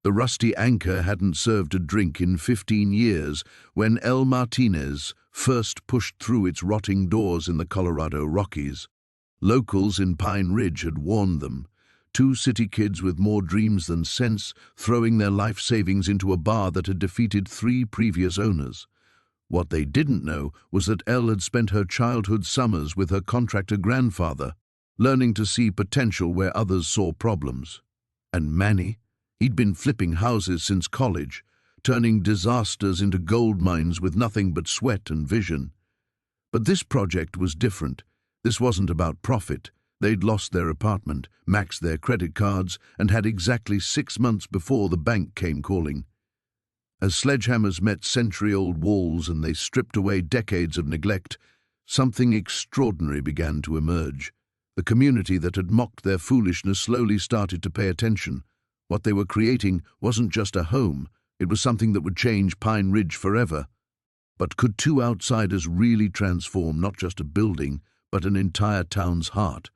The rusty anchor hadn't served a drink in 15 years when El Martinez first pushed through its rotting doors in the Colorado Rockies. Locals in Pine Ridge had warned them. Two city kids with more dreams than sense, throwing their life savings into a bar that had defeated 3 previous owners. What they didn't know was that Elle had spent her childhood summers with her contractor grandfather, learning to see potential where others saw problems. And Manny? He'd been flipping houses since college, turning disasters into gold mines with nothing but sweat and vision. But this project was different. This wasn't about profit. They'd lost their apartment, maxed their credit cards, and had exactly 6 months before the bank came calling. As sledgehammers met century-old walls and they stripped away decades of neglect, something extraordinary began to emerge. The community that had mocked their foolishness slowly started to pay attention. What they were creating wasn't just a home, it was something that would change Pine Ridge forever. But could 2 outsiders really transform not just a building, but an entire town's heart?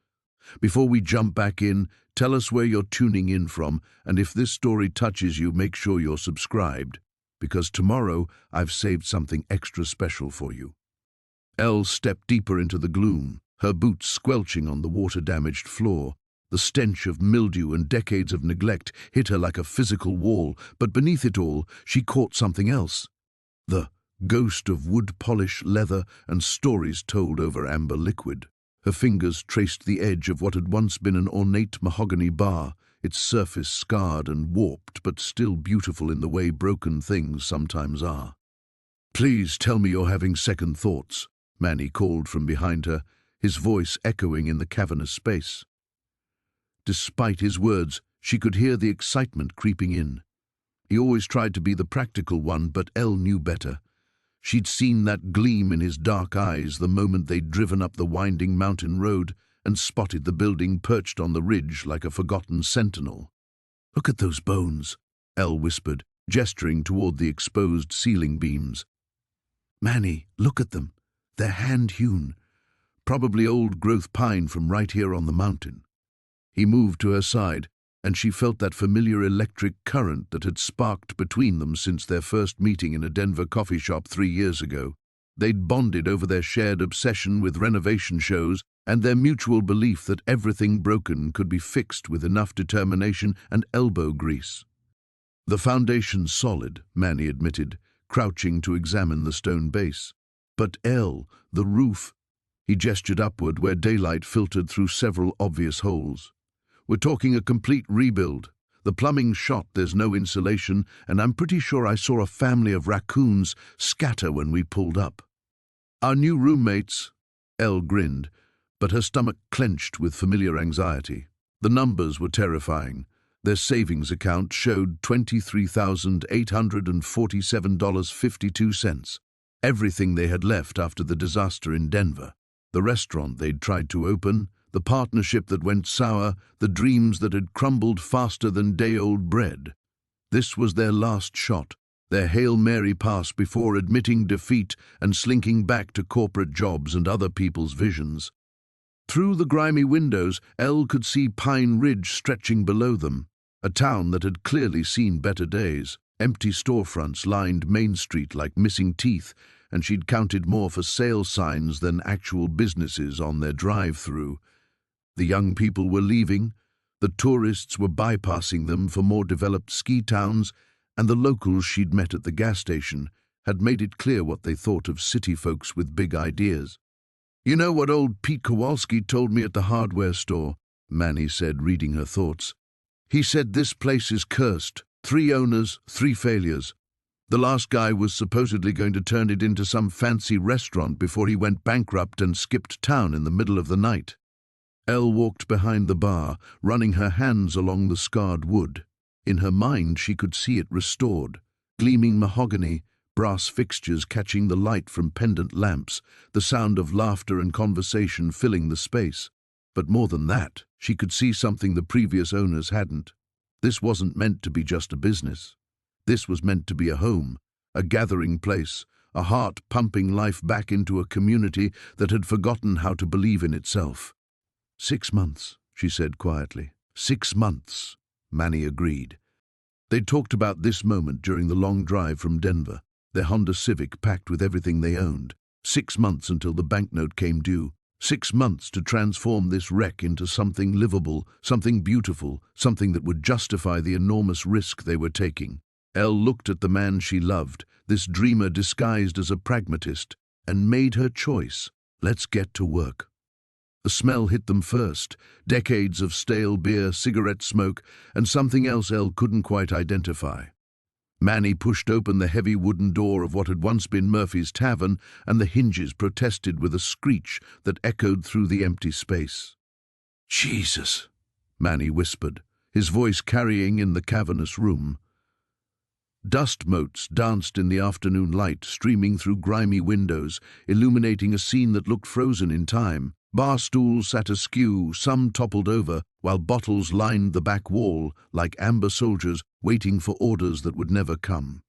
Before we jump back in, tell us where you're tuning in from, and if this story touches you, make sure you're subscribed, because tomorrow I've saved something extra special for you. Elle stepped deeper into the gloom, her boots squelching on the water-damaged floor. The stench of mildew and decades of neglect hit her like a physical wall, but beneath it all, she caught something else. The ghost of wood polish, leather, and stories told over amber liquid. Her fingers traced the edge of what had once been an ornate mahogany bar, its surface scarred and warped, but still beautiful in the way broken things sometimes are. "Please tell me you're having second thoughts," Manny called from behind her, his voice echoing in the cavernous space. Despite his words, she could hear the excitement creeping in. He always tried to be the practical one, but Elle knew better. She'd seen that gleam in his dark eyes the moment they'd driven up the winding mountain road and spotted the building perched on the ridge like a forgotten sentinel. "Look at those bones," Elle whispered, gesturing toward the exposed ceiling beams. "Manny, look at them. They're hand-hewn. Probably old-growth pine from right here on the mountain." He moved to her side, and she felt that familiar electric current that had sparked between them since their first meeting in a Denver coffee shop 3 years ago. They'd bonded over their shared obsession with renovation shows and their mutual belief that everything broken could be fixed with enough determination and elbow grease. "The foundation's solid," Manny admitted, crouching to examine the stone base. "But Elle, the roof—" He gestured upward where daylight filtered through several obvious holes. "We're talking a complete rebuild. The plumbing's shot, there's no insulation, and I'm pretty sure I saw a family of raccoons scatter when we pulled up." "Our new roommates," Elle grinned, but her stomach clenched with familiar anxiety. The numbers were terrifying. Their savings account showed $23,847.52, everything they had left after the disaster in Denver. The restaurant they'd tried to open, the partnership that went sour, the dreams that had crumbled faster than day-old bread. This was their last shot, their Hail Mary pass before admitting defeat and slinking back to corporate jobs and other people's visions. Through the grimy windows, Elle could see Pine Ridge stretching below them, a town that had clearly seen better days. Empty storefronts lined Main Street like missing teeth, and she'd counted more for sale signs than actual businesses on their drive-through. The young people were leaving, the tourists were bypassing them for more developed ski towns, and the locals she'd met at the gas station had made it clear what they thought of city folks with big ideas. "You know what old Pete Kowalski told me at the hardware store?" Manny said, reading her thoughts. "He said this place is cursed. 3 owners, 3 failures. The last guy was supposedly going to turn it into some fancy restaurant before he went bankrupt and skipped town in the middle of the night." Elle walked behind the bar, running her hands along the scarred wood. In her mind she could see it restored, gleaming mahogany, brass fixtures catching the light from pendant lamps, the sound of laughter and conversation filling the space. But more than that, she could see something the previous owners hadn't. This wasn't meant to be just a business. This was meant to be a home, a gathering place, a heart pumping life back into a community that had forgotten how to believe in itself. 6 months, she said quietly. 6 months, Manny agreed. They talked about this moment during the long drive from Denver, their Honda Civic packed with everything they owned. 6 months until the banknote came due. 6 months to transform this wreck into something livable, something beautiful, something that would justify the enormous risk they were taking. Elle looked at the man she loved, this dreamer disguised as a pragmatist, and made her choice. Let's get to work. The smell hit them first, decades of stale beer, cigarette smoke, and something else Elle couldn't quite identify. Manny pushed open the heavy wooden door of what had once been Murphy's Tavern, and the hinges protested with a screech that echoed through the empty space. "Jesus," Manny whispered, his voice carrying in the cavernous room. Dust motes danced in the afternoon light, streaming through grimy windows, illuminating a scene that looked frozen in time. Bar stools sat askew, some toppled over, while bottles lined the back wall, like amber soldiers waiting for orders that would never come.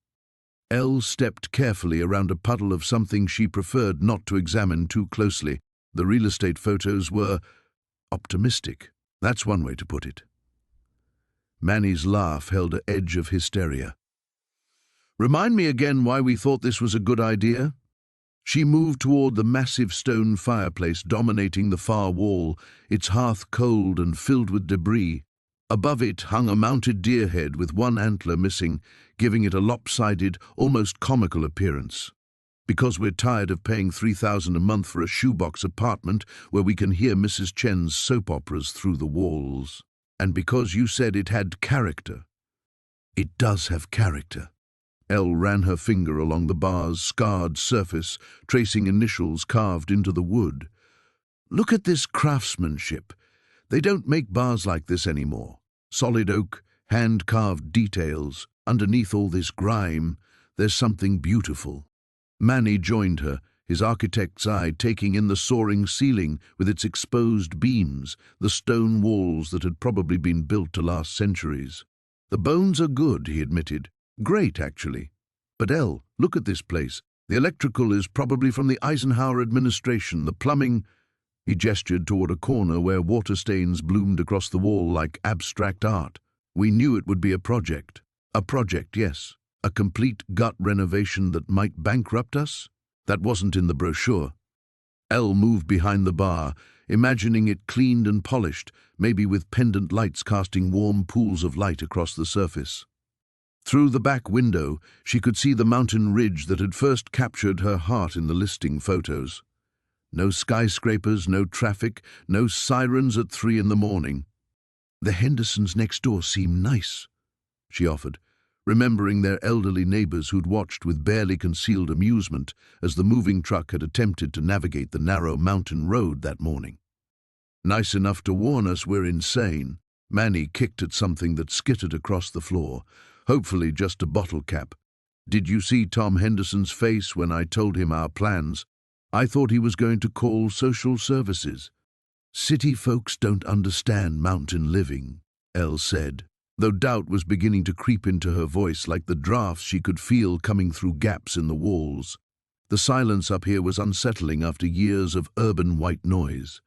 Elle stepped carefully around a puddle of something she preferred not to examine too closely. The real estate photos were optimistic. That's one way to put it. Manny's laugh held an edge of hysteria. "Remind me again why we thought this was a good idea?" She moved toward the massive stone fireplace dominating the far wall, its hearth cold and filled with debris. Above it hung a mounted deer head with one antler missing, giving it a lopsided, almost comical appearance. "Because we're tired of paying $3,000 a month for a shoebox apartment where we can hear Mrs. Chen's soap operas through the walls. And because you said it had character." "It does have character." Elle ran her finger along the bar's scarred surface, tracing initials carved into the wood. "Look at this craftsmanship. They don't make bars like this anymore. Solid oak, hand-carved details. Underneath all this grime, there's something beautiful." Manny joined her, his architect's eye taking in the soaring ceiling with its exposed beams, the stone walls that had probably been built to last centuries. "The bones are good," he admitted. "Great, actually. But Elle, look at this place. The electrical is probably from the Eisenhower administration. The plumbing—" He gestured toward a corner where water stains bloomed across the wall like abstract art. "We knew it would be a project." "A project, yes. A complete gut renovation that might bankrupt us? That wasn't in the brochure." Elle moved behind the bar, imagining it cleaned and polished, maybe with pendant lights casting warm pools of light across the surface. Through the back window, she could see the mountain ridge that had first captured her heart in the listing photos. No skyscrapers, no traffic, no sirens at 3 in the morning. "The Hendersons next door seem nice," she offered, remembering their elderly neighbors who'd watched with barely concealed amusement as the moving truck had attempted to navigate the narrow mountain road that morning. "Nice enough to warn us we're insane." Manny kicked at something that skittered across the floor, hopefully just a bottle cap. "Did you see Tom Henderson's face when I told him our plans? I thought he was going to call social services." "City folks don't understand mountain living," Elle said, though doubt was beginning to creep into her voice like the drafts she could feel coming through gaps in the walls. The silence up here was unsettling after years of urban white noise.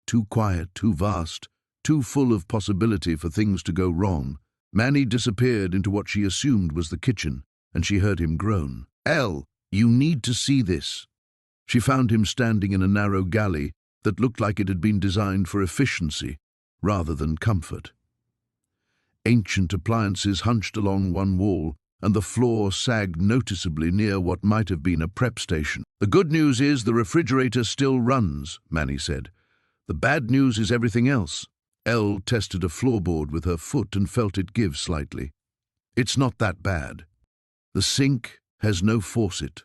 Too quiet, too vast, too full of possibility for things to go wrong. Manny disappeared into what she assumed was the kitchen, and she heard him groan. "Elle, you need to see this." She found him standing in a narrow galley that looked like it had been designed for efficiency rather than comfort. Ancient appliances hunched along one wall, and the floor sagged noticeably near what might have been a prep station. "The good news is the refrigerator still runs," Manny said. "The bad news is everything else." Elle tested a floorboard with her foot and felt it give slightly. "It's not that bad. The sink has no faucet.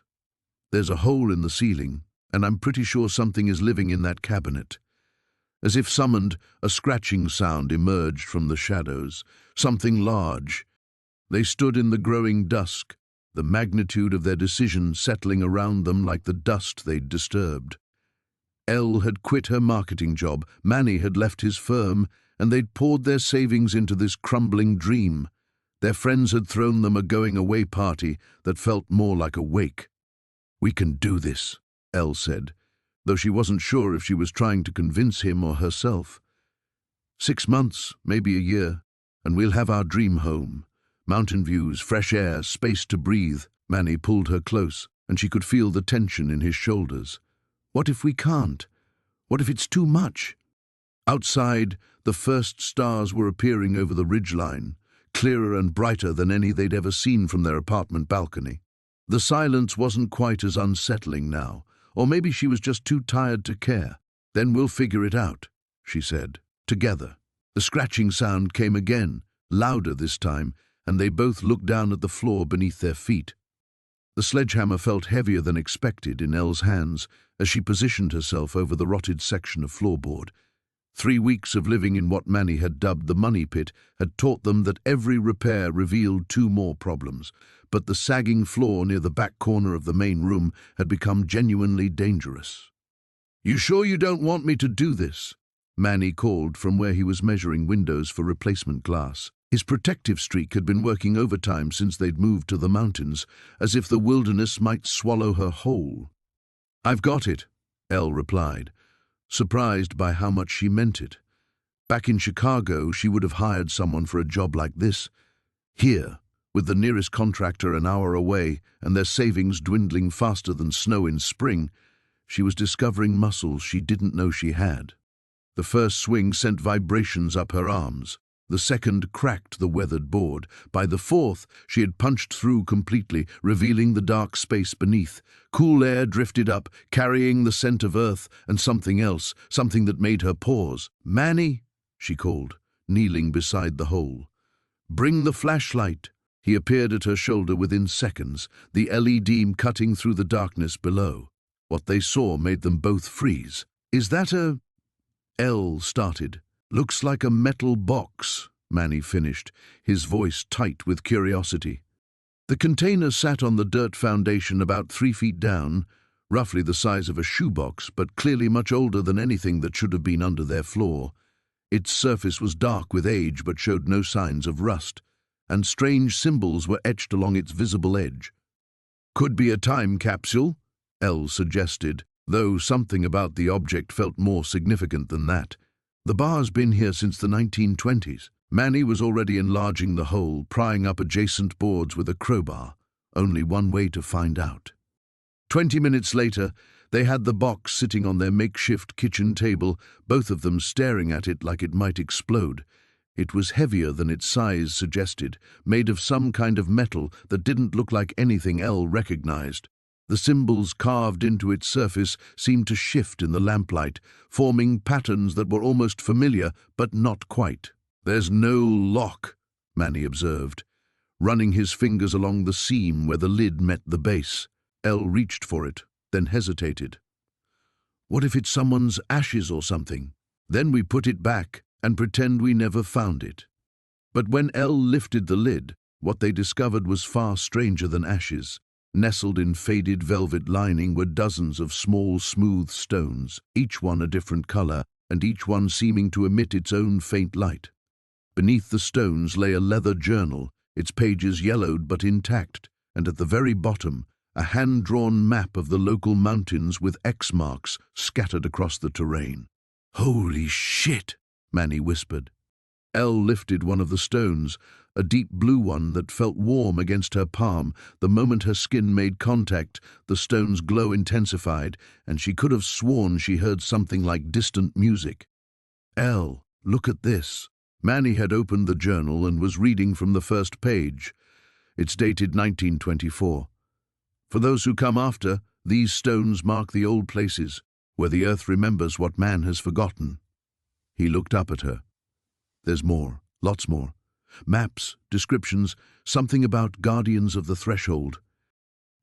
There's a hole in the ceiling, and I'm pretty sure something is living in that cabinet." As if summoned, a scratching sound emerged from the shadows. Something large. They stood in the growing dusk, the magnitude of their decision settling around them like the dust they'd disturbed. Elle had quit her marketing job, Manny had left his firm, and they'd poured their savings into this crumbling dream. Their friends had thrown them a going-away party that felt more like a wake. "We can do this," Elle said, though she wasn't sure if she was trying to convince him or herself. 6 months, maybe a year, and we'll have our dream home. Mountain views, fresh air, space to breathe. Manny pulled her close, and she could feel the tension in his shoulders. What if we can't? What if it's too much? Outside, the first stars were appearing over the ridgeline, clearer and brighter than any they'd ever seen from their apartment balcony. The silence wasn't quite as unsettling now, or maybe she was just too tired to care. "Then we'll figure it out," she said, "together." The scratching sound came again, louder this time, and they both looked down at the floor beneath their feet. The sledgehammer felt heavier than expected in Elle's hands as she positioned herself over the rotted section of floorboard. 3 weeks of living in what Manny had dubbed the money pit had taught them that every repair revealed 2 more problems, but the sagging floor near the back corner of the main room had become genuinely dangerous. "You sure you don't want me to do this?" Manny called from where he was measuring windows for replacement glass. His protective streak had been working overtime since they'd moved to the mountains, as if the wilderness might swallow her whole. "I've got it," Elle replied, surprised by how much she meant it. Back in Chicago, she would have hired someone for a job like this. Here, with the nearest contractor an hour away and their savings dwindling faster than snow in spring, she was discovering muscles she didn't know she had. The first swing sent vibrations up her arms. The second cracked the weathered board. By the fourth, she had punched through completely, revealing the dark space beneath. Cool air drifted up, carrying the scent of earth and something else, something that made her pause. "Manny," she called, kneeling beside the hole. "Bring the flashlight." He appeared at her shoulder within seconds, the LED cutting through the darkness below. What they saw made them both freeze. "Is that a—" Elle started. "Looks like a metal box," Manny finished, his voice tight with curiosity. The container sat on the dirt foundation about 3 feet down, roughly the size of a shoebox, but clearly much older than anything that should have been under their floor. Its surface was dark with age but showed no signs of rust, and strange symbols were etched along its visible edge. "Could be a time capsule," Elle suggested, though something about the object felt more significant than that. "The bar's been here since the 1920s. Manny was already enlarging the hole, prying up adjacent boards with a crowbar. Only one way to find out. 20 minutes later, they had the box sitting on their makeshift kitchen table, both of them staring at it like it might explode. It was heavier than its size suggested, made of some kind of metal that didn't look like anything Elle recognized. The symbols carved into its surface seemed to shift in the lamplight, forming patterns that were almost familiar, but not quite. "There's no lock," Manny observed, running his fingers along the seam where the lid met the base. Elle reached for it, then hesitated. "What if it's someone's ashes or something? Then we put it back and pretend we never found it." But when Elle lifted the lid, what they discovered was far stranger than ashes. Nestled in faded velvet lining were dozens of small, smooth stones, each one a different color, and each one seeming to emit its own faint light. Beneath the stones lay a leather journal, its pages yellowed but intact, and at the very bottom, a hand-drawn map of the local mountains with X marks scattered across the terrain. "Holy shit!" Manny whispered. Elle lifted one of the stones, a deep blue one that felt warm against her palm. The moment her skin made contact, the stone's glow intensified, and she could have sworn she heard something like distant music. "Elle, look at this." Manny had opened the journal and was reading from the first page. It's dated 1924. "For those who come after, these stones mark the old places, where the earth remembers what man has forgotten." He looked up at her. "There's more, lots more. Maps, descriptions, something about guardians of the threshold."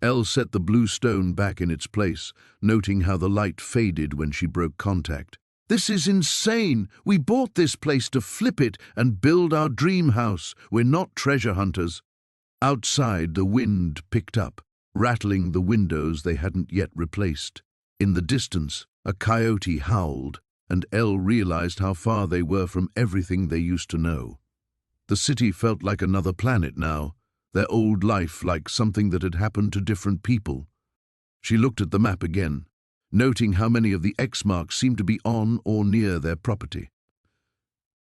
Elle set the blue stone back in its place, noting how the light faded when she broke contact. "This is insane! We bought this place to flip it and build our dream house. We're not treasure hunters." Outside, the wind picked up, rattling the windows they hadn't yet replaced. In the distance, a coyote howled, and Elle realized how far they were from everything they used to know. The city felt like another planet now, their old life like something that had happened to different people. She looked at the map again, noting how many of the X marks seemed to be on or near their property.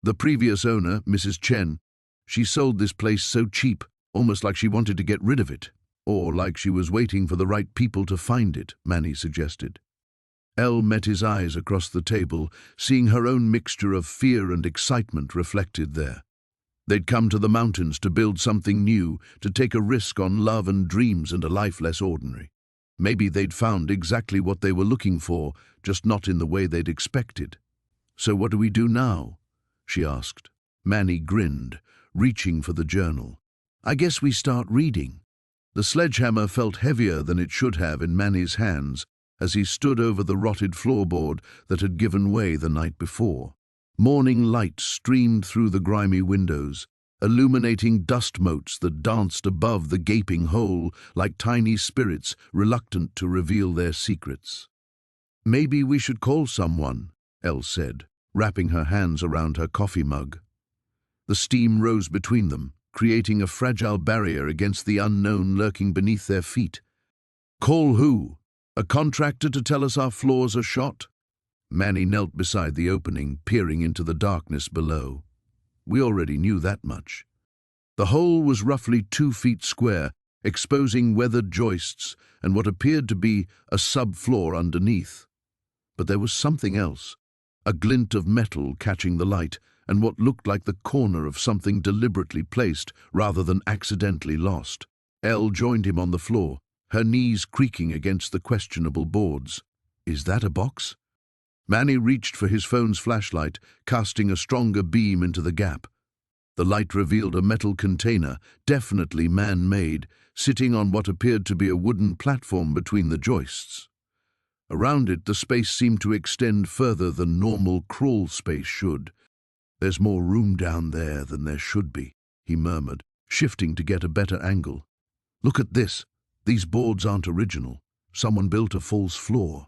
The previous owner, Mrs. Chen, she sold this place so cheap almost like she wanted to get rid of it, or like she was waiting for the right people to find it, Manny suggested. Elle met his eyes across the table, seeing her own mixture of fear and excitement reflected there. They'd come to the mountains to build something new, to take a risk on love and dreams and a life less ordinary. Maybe they'd found exactly what they were looking for, just not in the way they'd expected. "So what do we do now?" she asked. Manny grinned, reaching for the journal. "I guess we start reading." The sledgehammer felt heavier than it should have in Manny's hands as he stood over the rotted floorboard that had given way the night before. Morning light streamed through the grimy windows, illuminating dust motes that danced above the gaping hole like tiny spirits reluctant to reveal their secrets. "Maybe we should call someone," Elle said, wrapping her hands around her coffee mug. The steam rose between them, creating a fragile barrier against the unknown lurking beneath their feet. "Call who? A contractor to tell us our floors are shot?" Manny knelt beside the opening, peering into the darkness below. We already knew that much. The hole was roughly 2 feet square, exposing weathered joists and what appeared to be a subfloor underneath. But there was something else, a glint of metal catching the light, and what looked like the corner of something deliberately placed rather than accidentally lost. Elle joined him on the floor, her knees creaking against the questionable boards. "Is that a box?" Manny reached for his phone's flashlight, casting a stronger beam into the gap. The light revealed a metal container, definitely man-made, sitting on what appeared to be a wooden platform between the joists. Around it, the space seemed to extend further than normal crawl space should. "There's more room down there than there should be," he murmured, shifting to get a better angle. "Look at this. These boards aren't original. Someone built a false floor."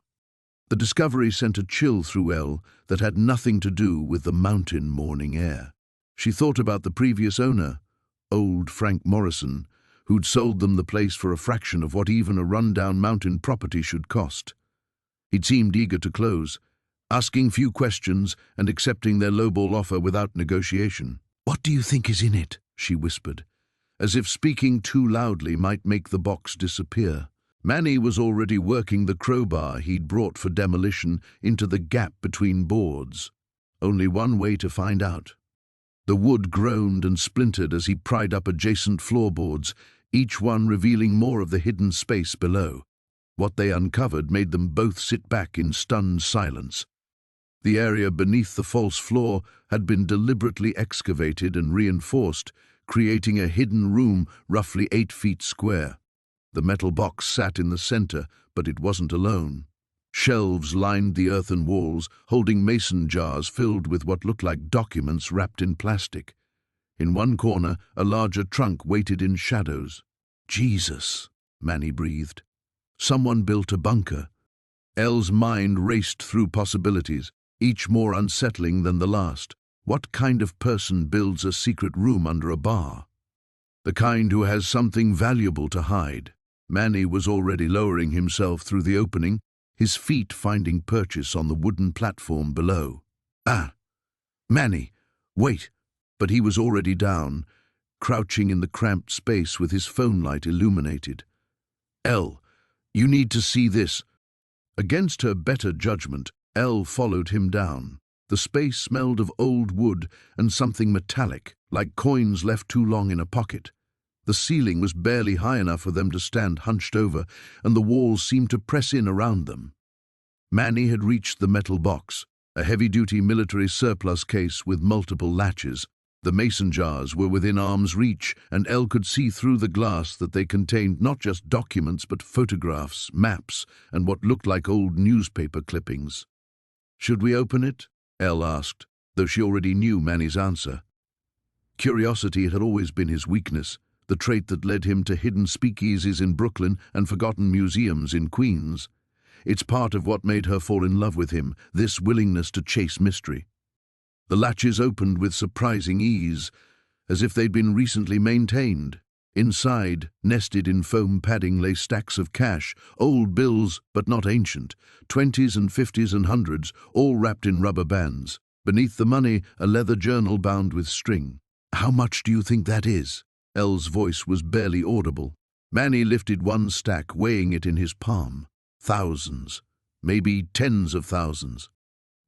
The discovery sent a chill through Elle that had nothing to do with the mountain morning air. She thought about the previous owner, old Frank Morrison, who'd sold them the place for a fraction of what even a rundown mountain property should cost. He'd seemed eager to close, asking few questions and accepting their lowball offer without negotiation. "What do you think is in it?" she whispered, as if speaking too loudly might make the box disappear. Manny was already working the crowbar he'd brought for demolition into the gap between boards. Only one way to find out. The wood groaned and splintered as he pried up adjacent floorboards, each one revealing more of the hidden space below. What they uncovered made them both sit back in stunned silence. The area beneath the false floor had been deliberately excavated and reinforced, creating a hidden room roughly 8 feet square. The metal box sat in the center, but it wasn't alone. Shelves lined the earthen walls, holding mason jars filled with what looked like documents wrapped in plastic. In one corner, a larger trunk waited in shadows. "Jesus," Manny breathed. "Someone built a bunker." Elle's mind raced through possibilities, each more unsettling than the last. What kind of person builds a secret room under a bar? The kind who has something valuable to hide. Manny was already lowering himself through the opening, his feet finding purchase on the wooden platform below. "Ah! Manny, wait!" But he was already down, crouching in the cramped space with his phone light illuminated. "Elle, you need to see this." Against her better judgment, Elle followed him down. The space smelled of old wood and something metallic, like coins left too long in a pocket. The ceiling was barely high enough for them to stand hunched over, and the walls seemed to press in around them. Manny had reached the metal box, a heavy-duty military surplus case with multiple latches. The mason jars were within arm's reach, and Elle could see through the glass that they contained not just documents but photographs, maps, and what looked like old newspaper clippings. "Should we open it?" Elle asked, though she already knew Manny's answer. Curiosity had always been his weakness, the trait that led him to hidden speakeasies in Brooklyn and forgotten museums in Queens. It's part of what made her fall in love with him, this willingness to chase mystery. The latches opened with surprising ease, as if they'd been recently maintained. Inside, nested in foam padding, lay stacks of cash, old bills but not ancient, 20s and 50s and 100s, all wrapped in rubber bands. Beneath the money, a leather journal bound with string. "How much do you think that is?" Elle's voice was barely audible. Manny lifted one stack, weighing it in his palm. Thousands, maybe tens of thousands.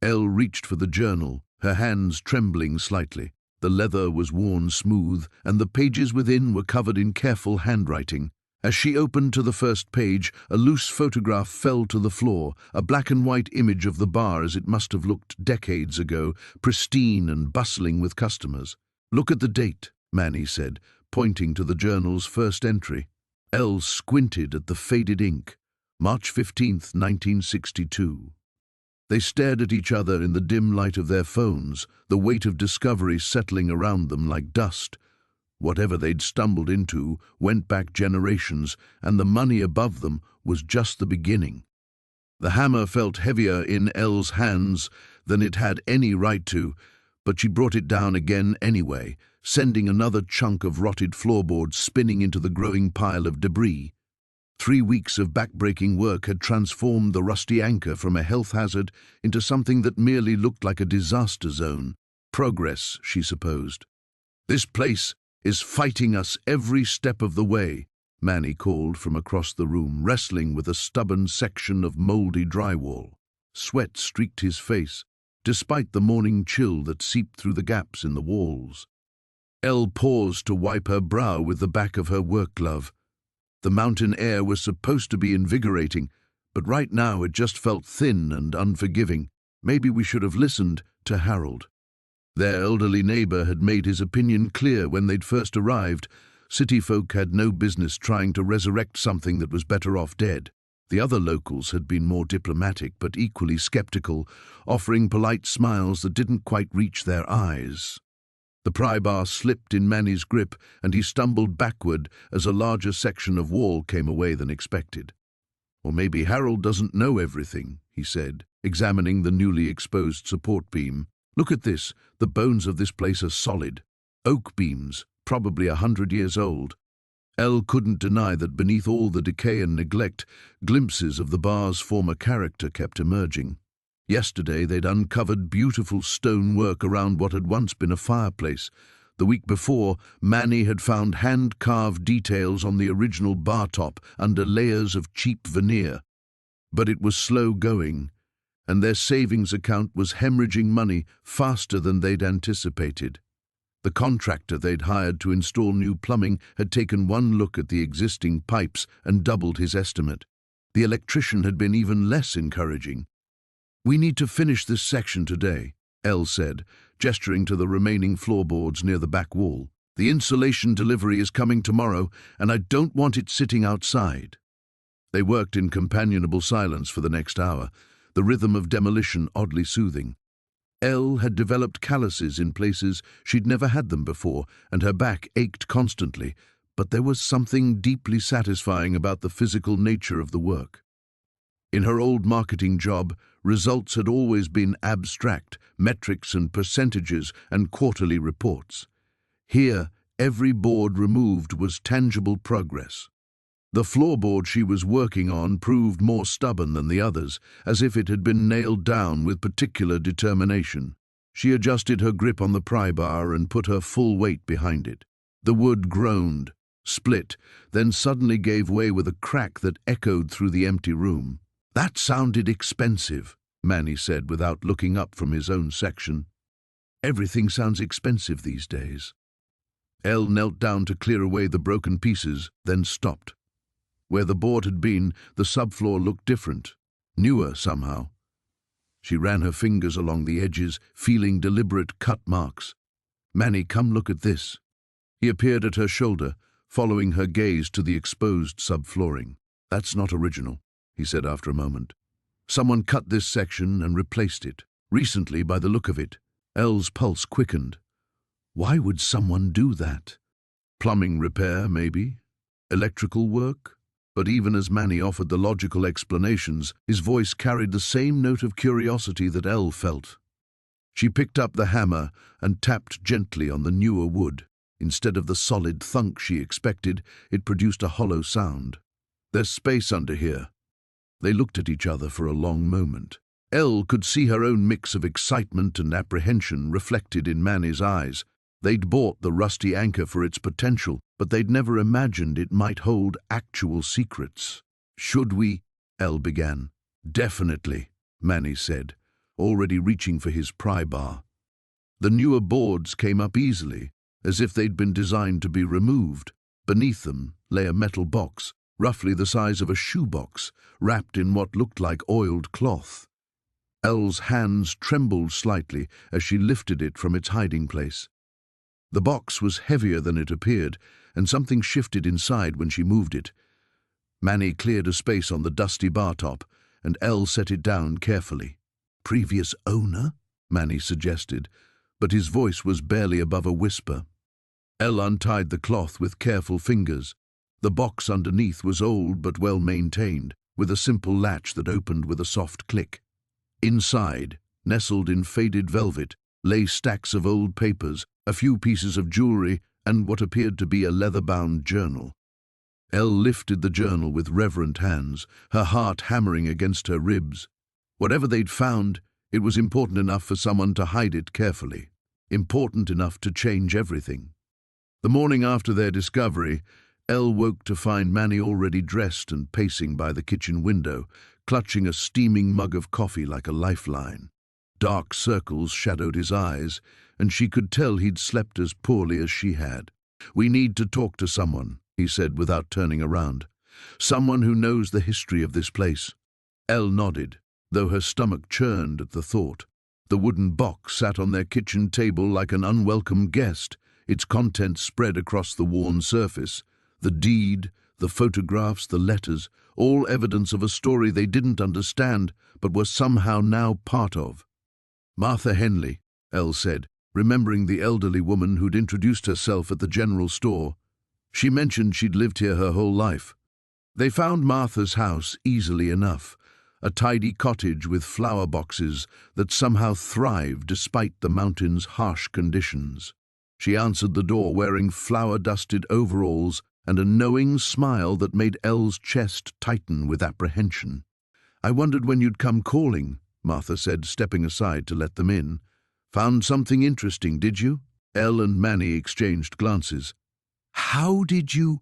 Elle reached for the journal, her hands trembling slightly. The leather was worn smooth, and the pages within were covered in careful handwriting. As she opened to the first page, a loose photograph fell to the floor, a black-and-white image of the bar as it must have looked decades ago, pristine and bustling with customers. "Look at the date," Manny said, pointing to the journal's first entry. Elle squinted at the faded ink. March 15th, 1962. They stared at each other in the dim light of their phones, the weight of discovery settling around them like dust. Whatever they'd stumbled into went back generations, and the money above them was just the beginning. The hammer felt heavier in Elle's hands than it had any right to, but she brought it down again anyway, sending another chunk of rotted floorboard spinning into the growing pile of debris. 3 weeks of back-breaking work had transformed the rusty anchor from a health hazard into something that merely looked like a disaster zone. Progress, she supposed. "This place is fighting us every step of the way," Manny called from across the room, wrestling with a stubborn section of mouldy drywall. Sweat streaked his face, despite the morning chill that seeped through the gaps in the walls. Elle paused to wipe her brow with the back of her work glove. The mountain air was supposed to be invigorating, but right now it just felt thin and unforgiving. Maybe we should have listened to Harold. Their elderly neighbor had made his opinion clear when they'd first arrived. City folk had no business trying to resurrect something that was better off dead. The other locals had been more diplomatic but equally skeptical, offering polite smiles that didn't quite reach their eyes. The pry bar slipped in Manny's grip, and he stumbled backward as a larger section of wall came away than expected. "Or maybe Harold doesn't know everything," he said, examining the newly exposed support beam. "Look at this. The bones of this place are solid. Oak beams, probably 100 years old." Elle couldn't deny that beneath all the decay and neglect, glimpses of the bar's former character kept emerging. Yesterday they'd uncovered beautiful stone work around what had once been a fireplace. The week before, Manny had found hand-carved details on the original bar top under layers of cheap veneer. But it was slow going, and their savings account was hemorrhaging money faster than they'd anticipated. The contractor they'd hired to install new plumbing had taken one look at the existing pipes and doubled his estimate. The electrician had been even less encouraging. "We need to finish this section today," Elle said, gesturing to the remaining floorboards near the back wall. "The insulation delivery is coming tomorrow, and I don't want it sitting outside." They worked in companionable silence for the next hour, the rhythm of demolition oddly soothing. Elle had developed calluses in places she'd never had them before, and her back ached constantly, but there was something deeply satisfying about the physical nature of the work. In her old marketing job, results had always been abstract, metrics and percentages and quarterly reports. Here, every board removed was tangible progress. The floorboard she was working on proved more stubborn than the others, as if it had been nailed down with particular determination. She adjusted her grip on the pry bar and put her full weight behind it. The wood groaned, split, then suddenly gave way with a crack that echoed through the empty room. "That sounded expensive," Manny said without looking up from his own section. "Everything sounds expensive these days." Elle knelt down to clear away the broken pieces, then stopped. Where the board had been, the subfloor looked different, newer somehow. She ran her fingers along the edges, feeling deliberate cut marks. "Manny, come look at this." He appeared at her shoulder, following her gaze to the exposed subflooring. "That's not original," he said after a moment. "Someone cut this section and replaced it. Recently, by the look of it." Elle's pulse quickened. Why would someone do that? Plumbing repair, maybe? Electrical work? But even as Manny offered the logical explanations, his voice carried the same note of curiosity that Elle felt. She picked up the hammer and tapped gently on the newer wood. Instead of the solid thunk she expected, it produced a hollow sound. "There's space under here." They looked at each other for a long moment. Elle could see her own mix of excitement and apprehension reflected in Manny's eyes. They'd bought the rusty anchor for its potential, but they'd never imagined it might hold actual secrets. "Should we?" Elle began. "Definitely," Manny said, already reaching for his pry bar. The newer boards came up easily, as if they'd been designed to be removed. Beneath them lay a metal box, roughly the size of a shoebox, wrapped in what looked like oiled cloth. Elle's hands trembled slightly as she lifted it from its hiding place. The box was heavier than it appeared, and something shifted inside when she moved it. Manny cleared a space on the dusty bar top, and Elle set it down carefully. "Previous owner?" Manny suggested, but his voice was barely above a whisper. Elle untied the cloth with careful fingers. The box underneath was old but well maintained, with a simple latch that opened with a soft click. Inside, nestled in faded velvet, lay stacks of old papers, a few pieces of jewelry, and what appeared to be a leather-bound journal. Elle lifted the journal with reverent hands, her heart hammering against her ribs. Whatever they'd found, it was important enough for someone to hide it carefully, important enough to change everything. The morning after their discovery, Elle woke to find Manny already dressed and pacing by the kitchen window, clutching a steaming mug of coffee like a lifeline. Dark circles shadowed his eyes, and she could tell he'd slept as poorly as she had. "We need to talk to someone," he said without turning around. "Someone who knows the history of this place." Elle nodded, though her stomach churned at the thought. The wooden box sat on their kitchen table like an unwelcome guest, its contents spread across the worn surface. The deed, the photographs, the letters, all evidence of a story they didn't understand, but were somehow now part of. "Martha Henley," Elle said, remembering the elderly woman who'd introduced herself at the general store. She mentioned she'd lived here her whole life. They found Martha's house easily enough, a tidy cottage with flower boxes that somehow thrived despite the mountain's harsh conditions. She answered the door wearing flour-dusted overalls and a knowing smile that made Elle's chest tighten with apprehension. "I wondered when you'd come calling," Martha said, stepping aside to let them in. "Found something interesting, did you?" Elle and Manny exchanged glances. "How did you—"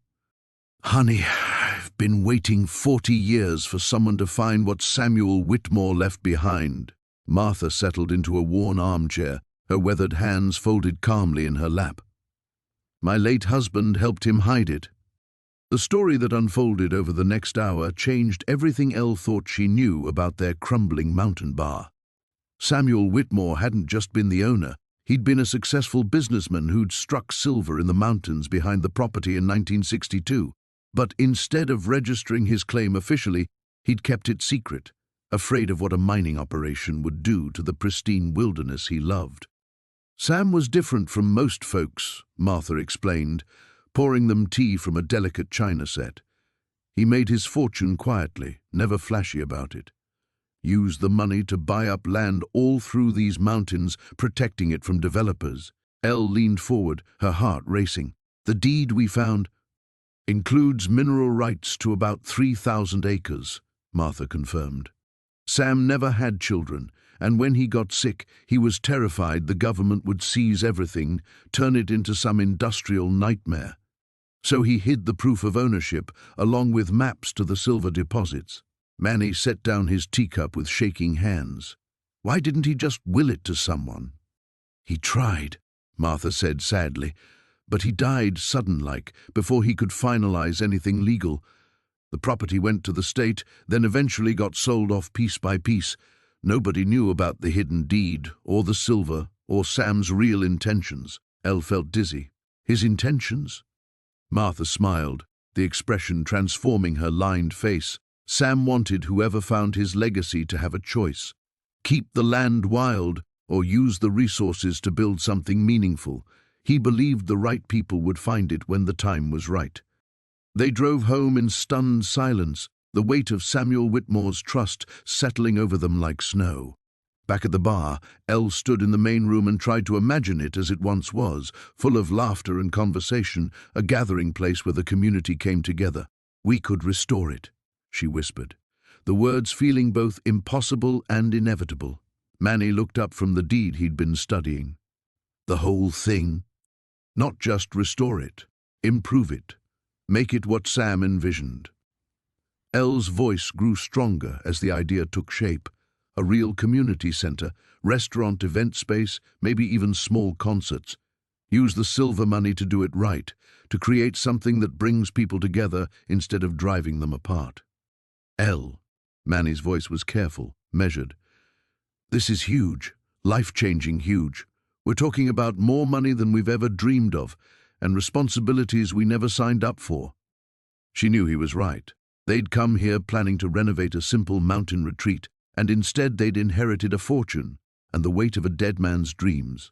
"Honey, I've been waiting 40 years for someone to find what Samuel Whitmore left behind." Martha settled into a worn armchair, her weathered hands folded calmly in her lap. "My late husband helped him hide it." The story that unfolded over the next hour changed everything Elle thought she knew about their crumbling mountain bar. Samuel Whitmore hadn't just been the owner. He'd been a successful businessman who'd struck silver in the mountains behind the property in 1962. But instead of registering his claim officially, he'd kept it secret, afraid of what a mining operation would do to the pristine wilderness he loved. Sam was different from most folks, Martha explained, pouring them tea from a delicate china set. He made his fortune quietly, never flashy about it. Used the money to buy up land all through these mountains, protecting it from developers. Elle leaned forward, her heart racing. "The deed we found includes mineral rights to about 3,000 acres, Martha confirmed. Sam never had children, and when he got sick, he was terrified the government would seize everything, turn it into some industrial nightmare. So he hid the proof of ownership, along with maps to the silver deposits." Manny set down his teacup with shaking hands. "Why didn't he just will it to someone?" "He tried," Martha said sadly, "but he died sudden-like, before he could finalize anything legal. The property went to the state, then eventually got sold off piece by piece. Nobody knew about the hidden deed, or the silver, or Sam's real intentions." Elle felt dizzy. "His intentions?" Martha smiled, the expression transforming her lined face. "Sam wanted whoever found his legacy to have a choice. Keep the land wild, or use the resources to build something meaningful. He believed the right people would find it when the time was right." They drove home in stunned silence, the weight of Samuel Whitmore's trust settling over them like snow. Back at the bar, Elle stood in the main room and tried to imagine it as it once was, full of laughter and conversation, a gathering place where the community came together. "We could restore it," she whispered, the words feeling both impossible and inevitable. Manny looked up from the deed he'd been studying. "The whole thing?" Not just restore it, improve it, make it what Sam envisioned. Elle's voice grew stronger as the idea took shape. A real community center, restaurant, event space, maybe even small concerts. Use the silver money to do it right, to create something that brings people together instead of driving them apart. Elle, Manny's voice was careful, measured. This is huge, life-changing huge. We're talking about more money than we've ever dreamed of, and responsibilities we never signed up for. She knew he was right. They'd come here planning to renovate a simple mountain retreat, and instead they'd inherited a fortune and the weight of a dead man's dreams.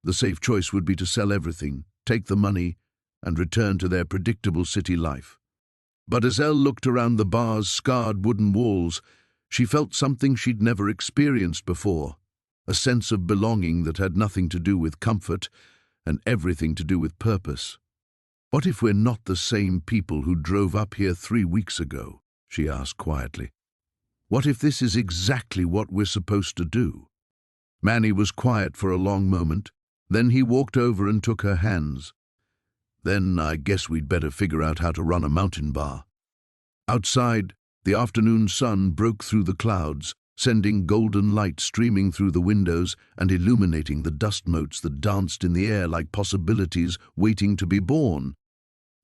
The safe choice would be to sell everything, take the money, and return to their predictable city life. But as Elle looked around the bar's scarred wooden walls, she felt something she'd never experienced before, a sense of belonging that had nothing to do with comfort and everything to do with purpose. "What if we're not the same people who drove up here 3 weeks ago?" she asked quietly. "What if this is exactly what we're supposed to do?" Manny was quiet for a long moment. Then he walked over and took her hands. "Then I guess we'd better figure out how to run a mountain bar." Outside, the afternoon sun broke through the clouds, sending golden light streaming through the windows and illuminating the dust motes that danced in the air like possibilities waiting to be born.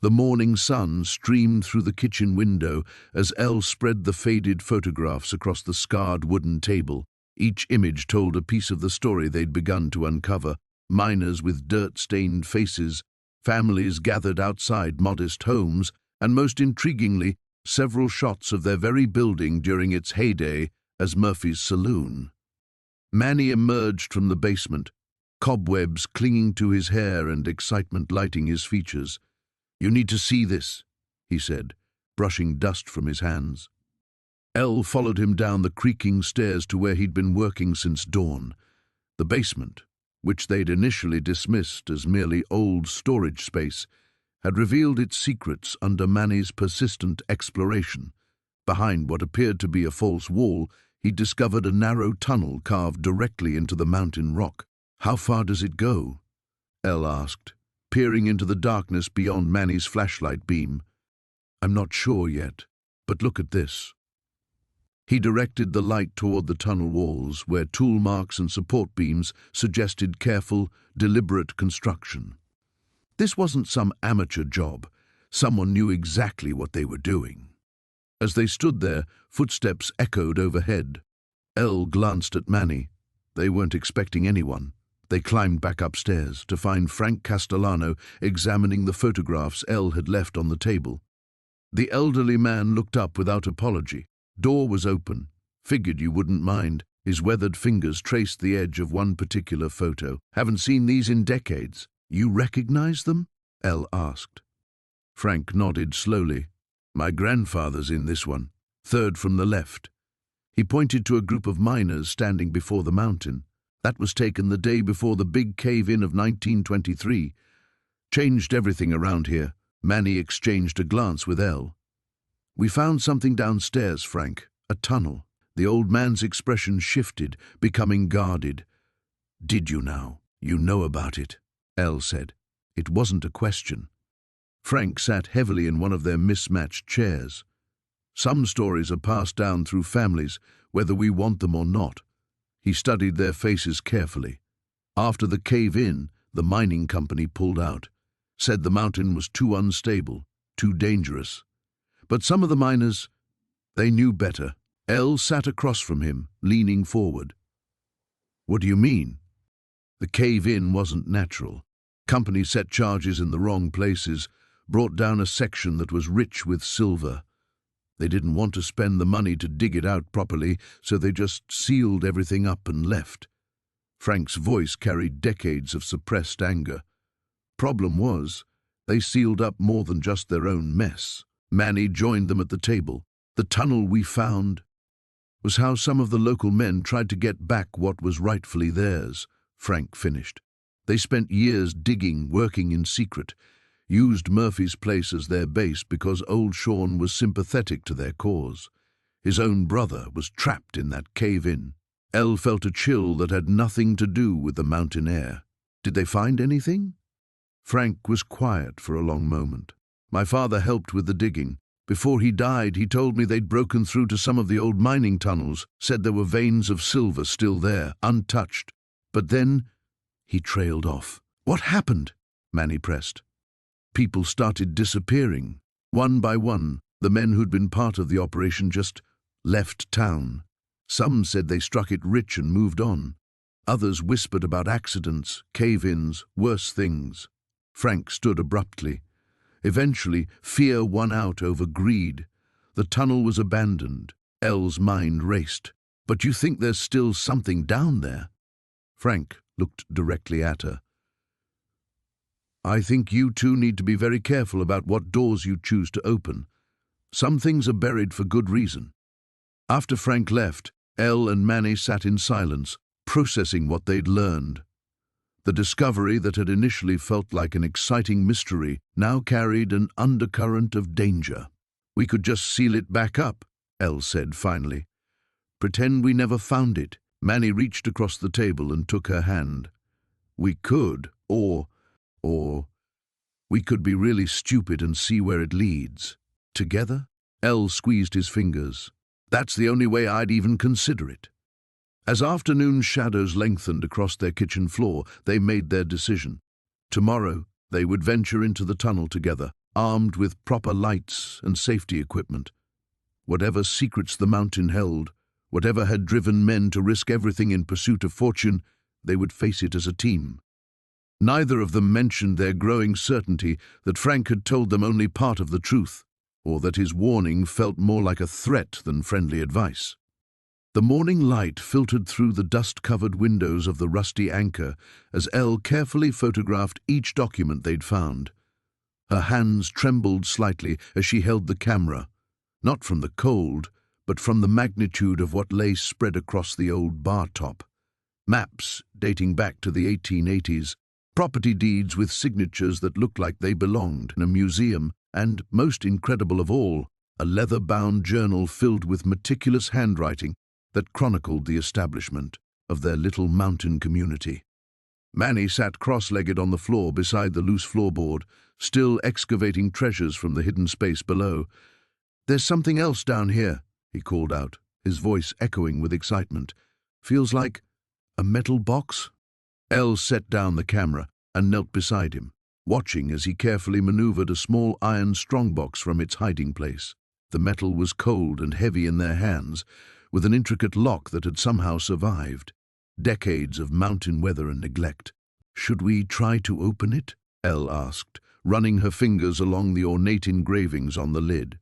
The morning sun streamed through the kitchen window as Elle spread the faded photographs across the scarred wooden table. Each image told a piece of the story they'd begun to uncover. Miners with dirt-stained faces, families gathered outside modest homes, and most intriguingly, several shots of their very building during its heyday as Murphy's Saloon. Manny emerged from the basement, cobwebs clinging to his hair and excitement lighting his features. "You need to see this," he said, brushing dust from his hands. Elle followed him down the creaking stairs to where he'd been working since dawn. The basement, which they'd initially dismissed as merely old storage space, had revealed its secrets under Manny's persistent exploration. Behind what appeared to be a false wall, he discovered a narrow tunnel carved directly into the mountain rock. "How far does it go?" Elle asked, peering into the darkness beyond Manny's flashlight beam. "I'm not sure yet, but look at this." He directed the light toward the tunnel walls, where tool marks and support beams suggested careful, deliberate construction. This wasn't some amateur job. Someone knew exactly what they were doing. As they stood there, footsteps echoed overhead. Elle glanced at Manny. They weren't expecting anyone. They climbed back upstairs to find Frank Castellano examining the photographs Elle had left on the table. The elderly man looked up without apology. Door was open. "Figured you wouldn't mind." His weathered fingers traced the edge of one particular photo. "Haven't seen these in decades." "You recognize them?" Elle asked. Frank nodded slowly. "My grandfather's in this one, third from the left." He pointed to a group of miners standing before the mountain. "That was taken the day before the big cave-in of 1923. Changed everything around here." Manny exchanged a glance with Elle. "We found something downstairs, Frank, a tunnel." The old man's expression shifted, becoming guarded. "Did you now? You know about it," Elle said. It wasn't a question. Frank sat heavily in one of their mismatched chairs. "Some stories are passed down through families, whether we want them or not." He studied their faces carefully. "After the cave-in, the mining company pulled out, said the mountain was too unstable, too dangerous. But some of the miners, they knew better." Elle sat across from him, leaning forward. "What do you mean?" "The cave-in wasn't natural. Company set charges in the wrong places, brought down a section that was rich with silver. They didn't want to spend the money to dig it out properly, so they just sealed everything up and left." Frank's voice carried decades of suppressed anger. "Problem was, they sealed up more than just their own mess." Manny joined them at the table. "The tunnel we found was how some of the local men tried to get back what was rightfully theirs," Frank finished. "They spent years digging, working in secret, used Murphy's place as their base because old Sean was sympathetic to their cause. His own brother was trapped in that cave-in." Elle felt a chill that had nothing to do with the mountain air. "Did they find anything?" Frank was quiet for a long moment. My father helped with the digging. Before he died, he told me they'd broken through to some of the old mining tunnels, said there were veins of silver still there, untouched. But then he trailed off. What happened? Manny pressed. People started disappearing. One by one, the men who'd been part of the operation just left town. Some said they struck it rich and moved on. Others whispered about accidents, cave-ins, worse things. Frank stood abruptly. Eventually, fear won out over greed. The tunnel was abandoned. Elle's mind raced. But you think there's still something down there? Frank looked directly at her. I think you two need to be very careful about what doors you choose to open. Some things are buried for good reason. After Frank left, Elle and Manny sat in silence, processing what they'd learned. The discovery that had initially felt like an exciting mystery now carried an undercurrent of danger. We could just seal it back up, Elle said finally. Pretend we never found it. Manny reached across the table and took her hand. We could, or we could be really stupid and see where it leads. Together? Elle squeezed his fingers. That's the only way I'd even consider it. As afternoon shadows lengthened across their kitchen floor, they made their decision. Tomorrow, they would venture into the tunnel together, armed with proper lights and safety equipment. Whatever secrets the mountain held, whatever had driven men to risk everything in pursuit of fortune, they would face it as a team. Neither of them mentioned their growing certainty that Frank had told them only part of the truth, or that his warning felt more like a threat than friendly advice. The morning light filtered through the dust-covered windows of the Rusty Anchor as Elle carefully photographed each document they'd found. Her hands trembled slightly as she held the camera, not from the cold, but from the magnitude of what lay spread across the old bar top. Maps dating back to the 1880s, property deeds with signatures that looked like they belonged in a museum, and, most incredible of all, a leather-bound journal filled with meticulous handwriting that chronicled the establishment of their little mountain community. Manny sat cross-legged on the floor beside the loose floorboard, still excavating treasures from the hidden space below. "There's something else down here," he called out, his voice echoing with excitement. "Feels like a metal box?" Elle set down the camera and knelt beside him, watching as he carefully maneuvered a small iron strongbox from its hiding place. The metal was cold and heavy in their hands, with an intricate lock that had somehow survived. Decades of mountain weather and neglect. "Should we try to open it?" Elle asked, running her fingers along the ornate engravings on the lid.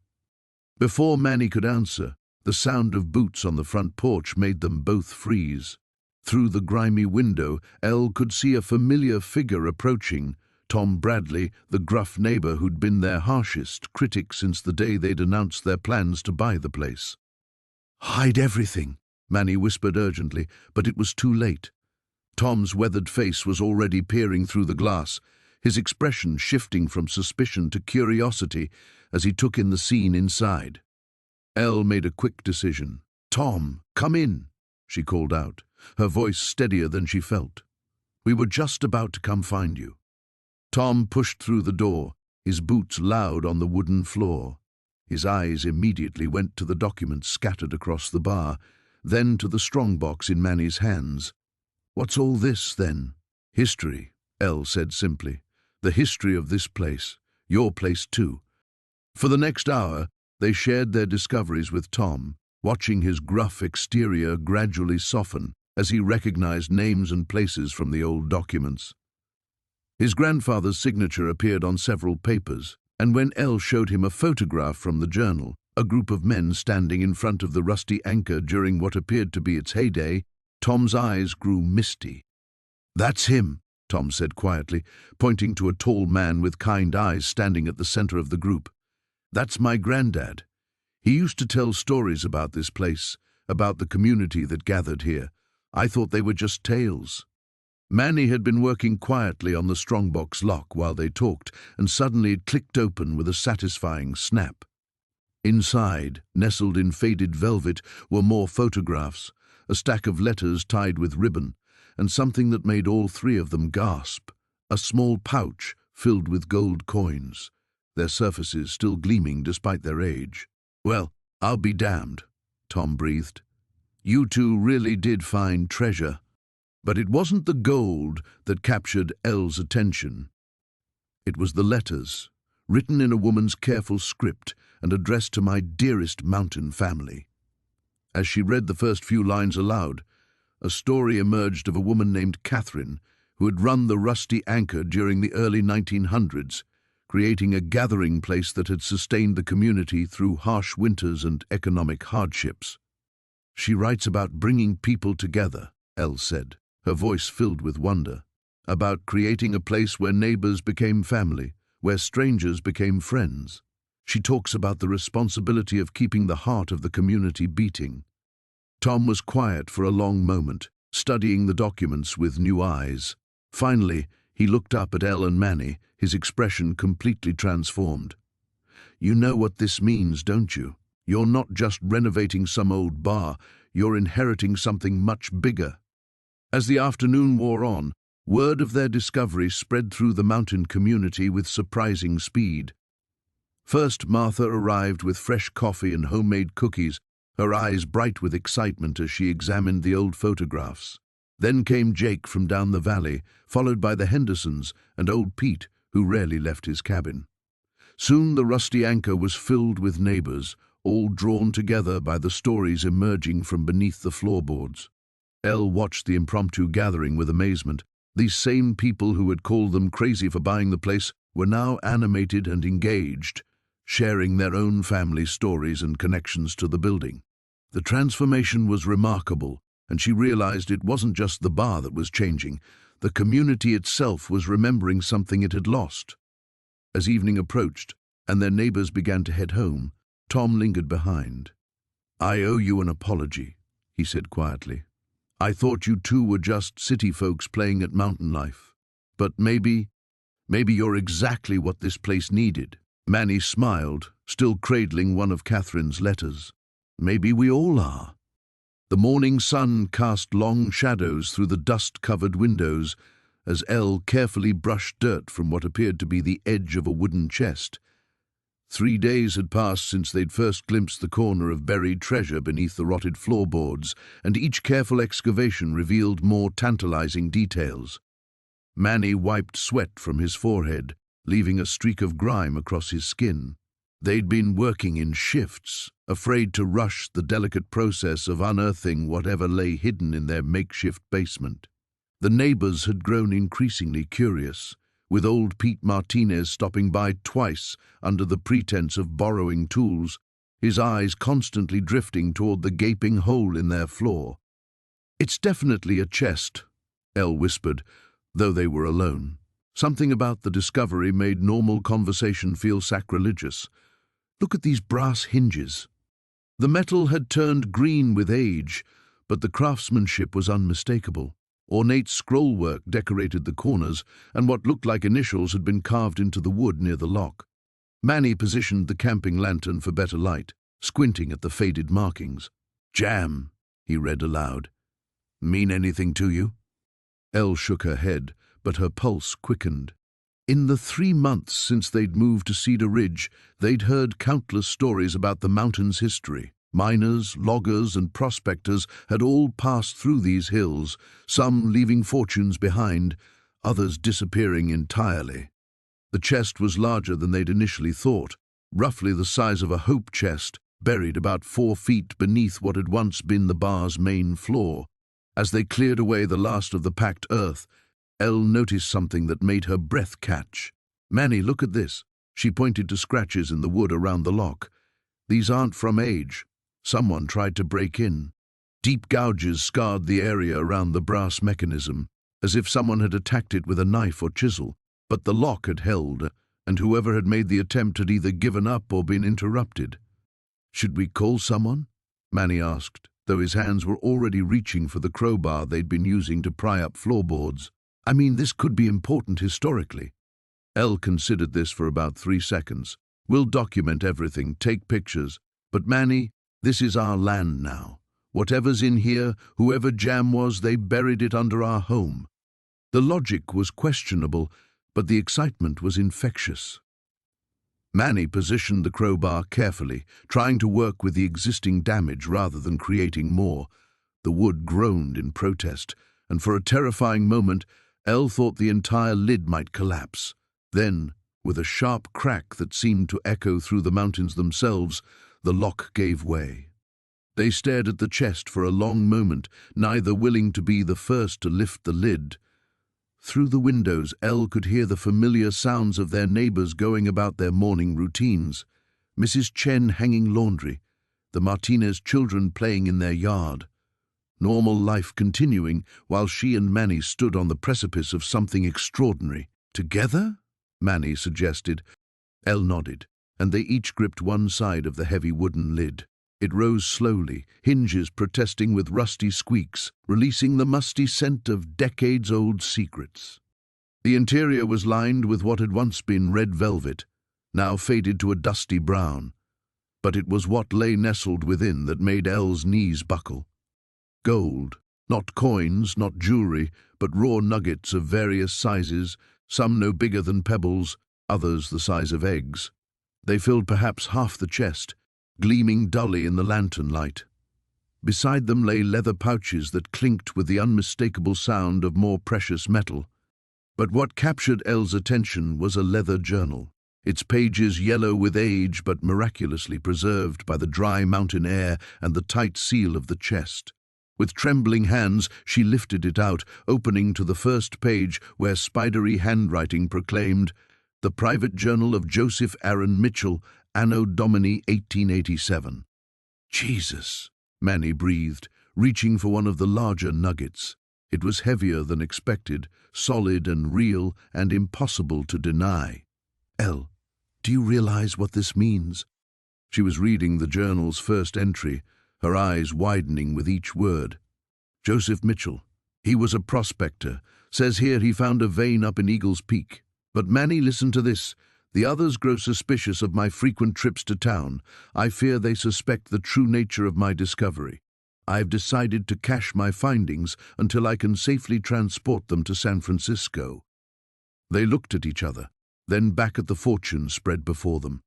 Before Manny could answer, the sound of boots on the front porch made them both freeze. Through the grimy window, Elle could see a familiar figure approaching, Tom Bradley, the gruff neighbor who'd been their harshest critic since the day they'd announced their plans to buy the place. "Hide everything," Manny whispered urgently, but it was too late. Tom's weathered face was already peering through the glass, his expression shifting from suspicion to curiosity as he took in the scene inside. Elle made a quick decision. "Tom, come in," she called out, her voice steadier than she felt. "We were just about to come find you." Tom pushed through the door, his boots loud on the wooden floor. His eyes immediately went to the documents scattered across the bar, then to the strongbox in Manny's hands. "What's all this, then?" "History," Elle said simply. "The history of this place, your place too." For the next hour, they shared their discoveries with Tom, watching his gruff exterior gradually soften as he recognized names and places from the old documents. His grandfather's signature appeared on several papers, and when Elle showed him a photograph from the journal, a group of men standing in front of the Rusty Anchor during what appeared to be its heyday, Tom's eyes grew misty. "That's him," Tom said quietly, pointing to a tall man with kind eyes standing at the center of the group. "That's my granddad. He used to tell stories about this place, about the community that gathered here. I thought they were just tales." Manny had been working quietly on the strongbox lock while they talked, and suddenly it clicked open with a satisfying snap. Inside, nestled in faded velvet, were more photographs, a stack of letters tied with ribbon, and something that made all three of them gasp, a small pouch filled with gold coins, their surfaces still gleaming despite their age. "Well, I'll be damned," Tom breathed. "You two really did find treasure." But it wasn't the gold that captured Elle's attention. It was the letters, written in a woman's careful script and addressed to my dearest mountain family. As she read the first few lines aloud, a story emerged of a woman named Catherine who had run the Rusty Anchor during the early 1900s, creating a gathering place that had sustained the community through harsh winters and economic hardships. "She writes about bringing people together," Elle said, her voice filled with wonder, "about creating a place where neighbors became family, where strangers became friends. She talks about the responsibility of keeping the heart of the community beating." Tom was quiet for a long moment, studying the documents with new eyes. Finally, he looked up at Elle and Manny, his expression completely transformed. "You know what this means, don't you? You're not just renovating some old bar, you're inheriting something much bigger." As the afternoon wore on, word of their discovery spread through the mountain community with surprising speed. First, Martha arrived with fresh coffee and homemade cookies, her eyes bright with excitement as she examined the old photographs. Then came Jake from down the valley, followed by the Hendersons and old Pete, who rarely left his cabin. Soon the Rusty Anchor was filled with neighbors, all drawn together by the stories emerging from beneath the floorboards. Elle watched the impromptu gathering with amazement. These same people who had called them crazy for buying the place were now animated and engaged, sharing their own family stories and connections to the building. The transformation was remarkable, and she realized it wasn't just the bar that was changing. The community itself was remembering something it had lost. As evening approached, and their neighbors began to head home, Tom lingered behind. "I owe you an apology," he said quietly. "I thought you two were just city folks playing at mountain life. But maybe you're exactly what this place needed." Manny smiled, still cradling one of Catherine's letters. "Maybe we all are." The morning sun cast long shadows through the dust-covered windows as Elle carefully brushed dirt from what appeared to be the edge of a wooden chest. 3 days had passed since they'd first glimpsed the corner of buried treasure beneath the rotted floorboards, and each careful excavation revealed more tantalizing details. Manny wiped sweat from his forehead, leaving a streak of grime across his skin. They'd been working in shifts, afraid to rush the delicate process of unearthing whatever lay hidden in their makeshift basement. The neighbors had grown increasingly curious, with old Pete Martinez stopping by twice under the pretense of borrowing tools, his eyes constantly drifting toward the gaping hole in their floor. "It's definitely a chest," Elle whispered, though they were alone. Something about the discovery made normal conversation feel sacrilegious. "Look at these brass hinges." The metal had turned green with age, but the craftsmanship was unmistakable. Ornate scrollwork decorated the corners, and what looked like initials had been carved into the wood near the lock. Manny positioned the camping lantern for better light, squinting at the faded markings. "Jam," he read aloud. "Mean anything to you?" Elle shook her head, but her pulse quickened. In the 3 months since they'd moved to Cedar Ridge, they'd heard countless stories about the mountain's history. Miners, loggers, and prospectors had all passed through these hills, some leaving fortunes behind, others disappearing entirely. The chest was larger than they'd initially thought, roughly the size of a hope chest, buried about 4 feet beneath what had once been the bar's main floor. As they cleared away the last of the packed earth, Elle noticed something that made her breath catch. "Manny, look at this." She pointed to scratches in the wood around the lock. "These aren't from age. Someone tried to break in." Deep gouges scarred the area around the brass mechanism, as if someone had attacked it with a knife or chisel. But the lock had held, and whoever had made the attempt had either given up or been interrupted. "Should we call someone?" Manny asked, though his hands were already reaching for the crowbar they'd been using to pry up floorboards. "I mean, this could be important historically." Elle considered this for about 3 seconds. "We'll document everything, take pictures. But Manny, this is our land now. Whatever's in here, whoever Jam was, they buried it under our home." The logic was questionable, but the excitement was infectious. Manny positioned the crowbar carefully, trying to work with the existing damage rather than creating more. The wood groaned in protest, and for a terrifying moment, Elle thought the entire lid might collapse. Then, with a sharp crack that seemed to echo through the mountains themselves, the lock gave way. They stared at the chest for a long moment, neither willing to be the first to lift the lid. Through the windows, Elle could hear the familiar sounds of their neighbors going about their morning routines. Mrs. Chen hanging laundry, the Martinez children playing in their yard. Normal life continuing while she and Manny stood on the precipice of something extraordinary. Together? Manny suggested. Elle nodded, and they each gripped one side of the heavy wooden lid. It rose slowly, hinges protesting with rusty squeaks, releasing the musty scent of decades-old secrets. The interior was lined with what had once been red velvet, now faded to a dusty brown. But it was what lay nestled within that made Elle's knees buckle. Gold, not coins, not jewelry, but raw nuggets of various sizes, some no bigger than pebbles, others the size of eggs. They filled perhaps half the chest, gleaming dully in the lantern light. Beside them lay leather pouches that clinked with the unmistakable sound of more precious metal. But what captured Elle's attention was a leather journal, its pages yellow with age but miraculously preserved by the dry mountain air and the tight seal of the chest. With trembling hands, she lifted it out, opening to the first page where spidery handwriting proclaimed, "The Private Journal of Joseph Aaron Mitchell, Anno Domini 1887. "Jesus," Manny breathed, reaching for one of the larger nuggets. It was heavier than expected, solid and real and impossible to deny. "Elle, do you realize what this means?" She was reading the journal's first entry, her eyes widening with each word. "Joseph Mitchell. He was a prospector. Says here he found a vein up in Eagle's Peak. But Manny, listen to this. The others grow suspicious of my frequent trips to town. I fear they suspect the true nature of my discovery. I've decided to cache my findings until I can safely transport them to San Francisco." They looked at each other, then back at the fortune spread before them.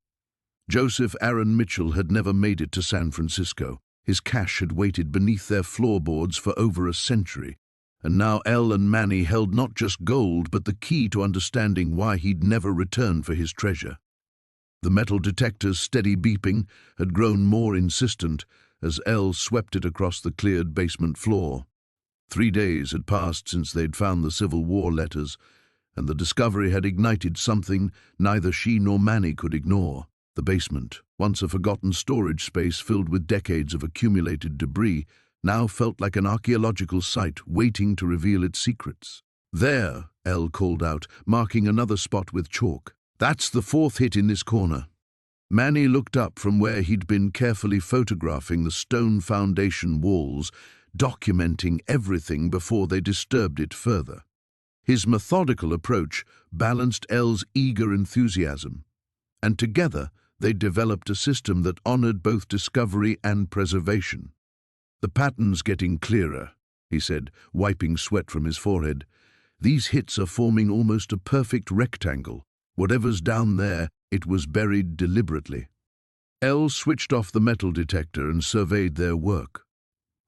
Joseph Aaron Mitchell had never made it to San Francisco. His cache had waited beneath their floorboards for over a century, and now Elle and Manny held not just gold but the key to understanding why he'd never return for his treasure. The metal detector's steady beeping had grown more insistent as Elle swept it across the cleared basement floor. 3 days had passed since they'd found the Civil War letters, and the discovery had ignited something neither she nor Manny could ignore. The basement, once a forgotten storage space filled with decades of accumulated debris, now felt like an archaeological site waiting to reveal its secrets. "There," Elle called out, marking another spot with chalk. "That's the 4th hit in this corner." Manny looked up from where he'd been carefully photographing the stone foundation walls, documenting everything before they disturbed it further. His methodical approach balanced Elle's eager enthusiasm, and together they developed a system that honored both discovery and preservation. "The pattern's getting clearer," he said, wiping sweat from his forehead. "These hits are forming almost a perfect rectangle. Whatever's down there, it was buried deliberately." Elle switched off the metal detector and surveyed their work.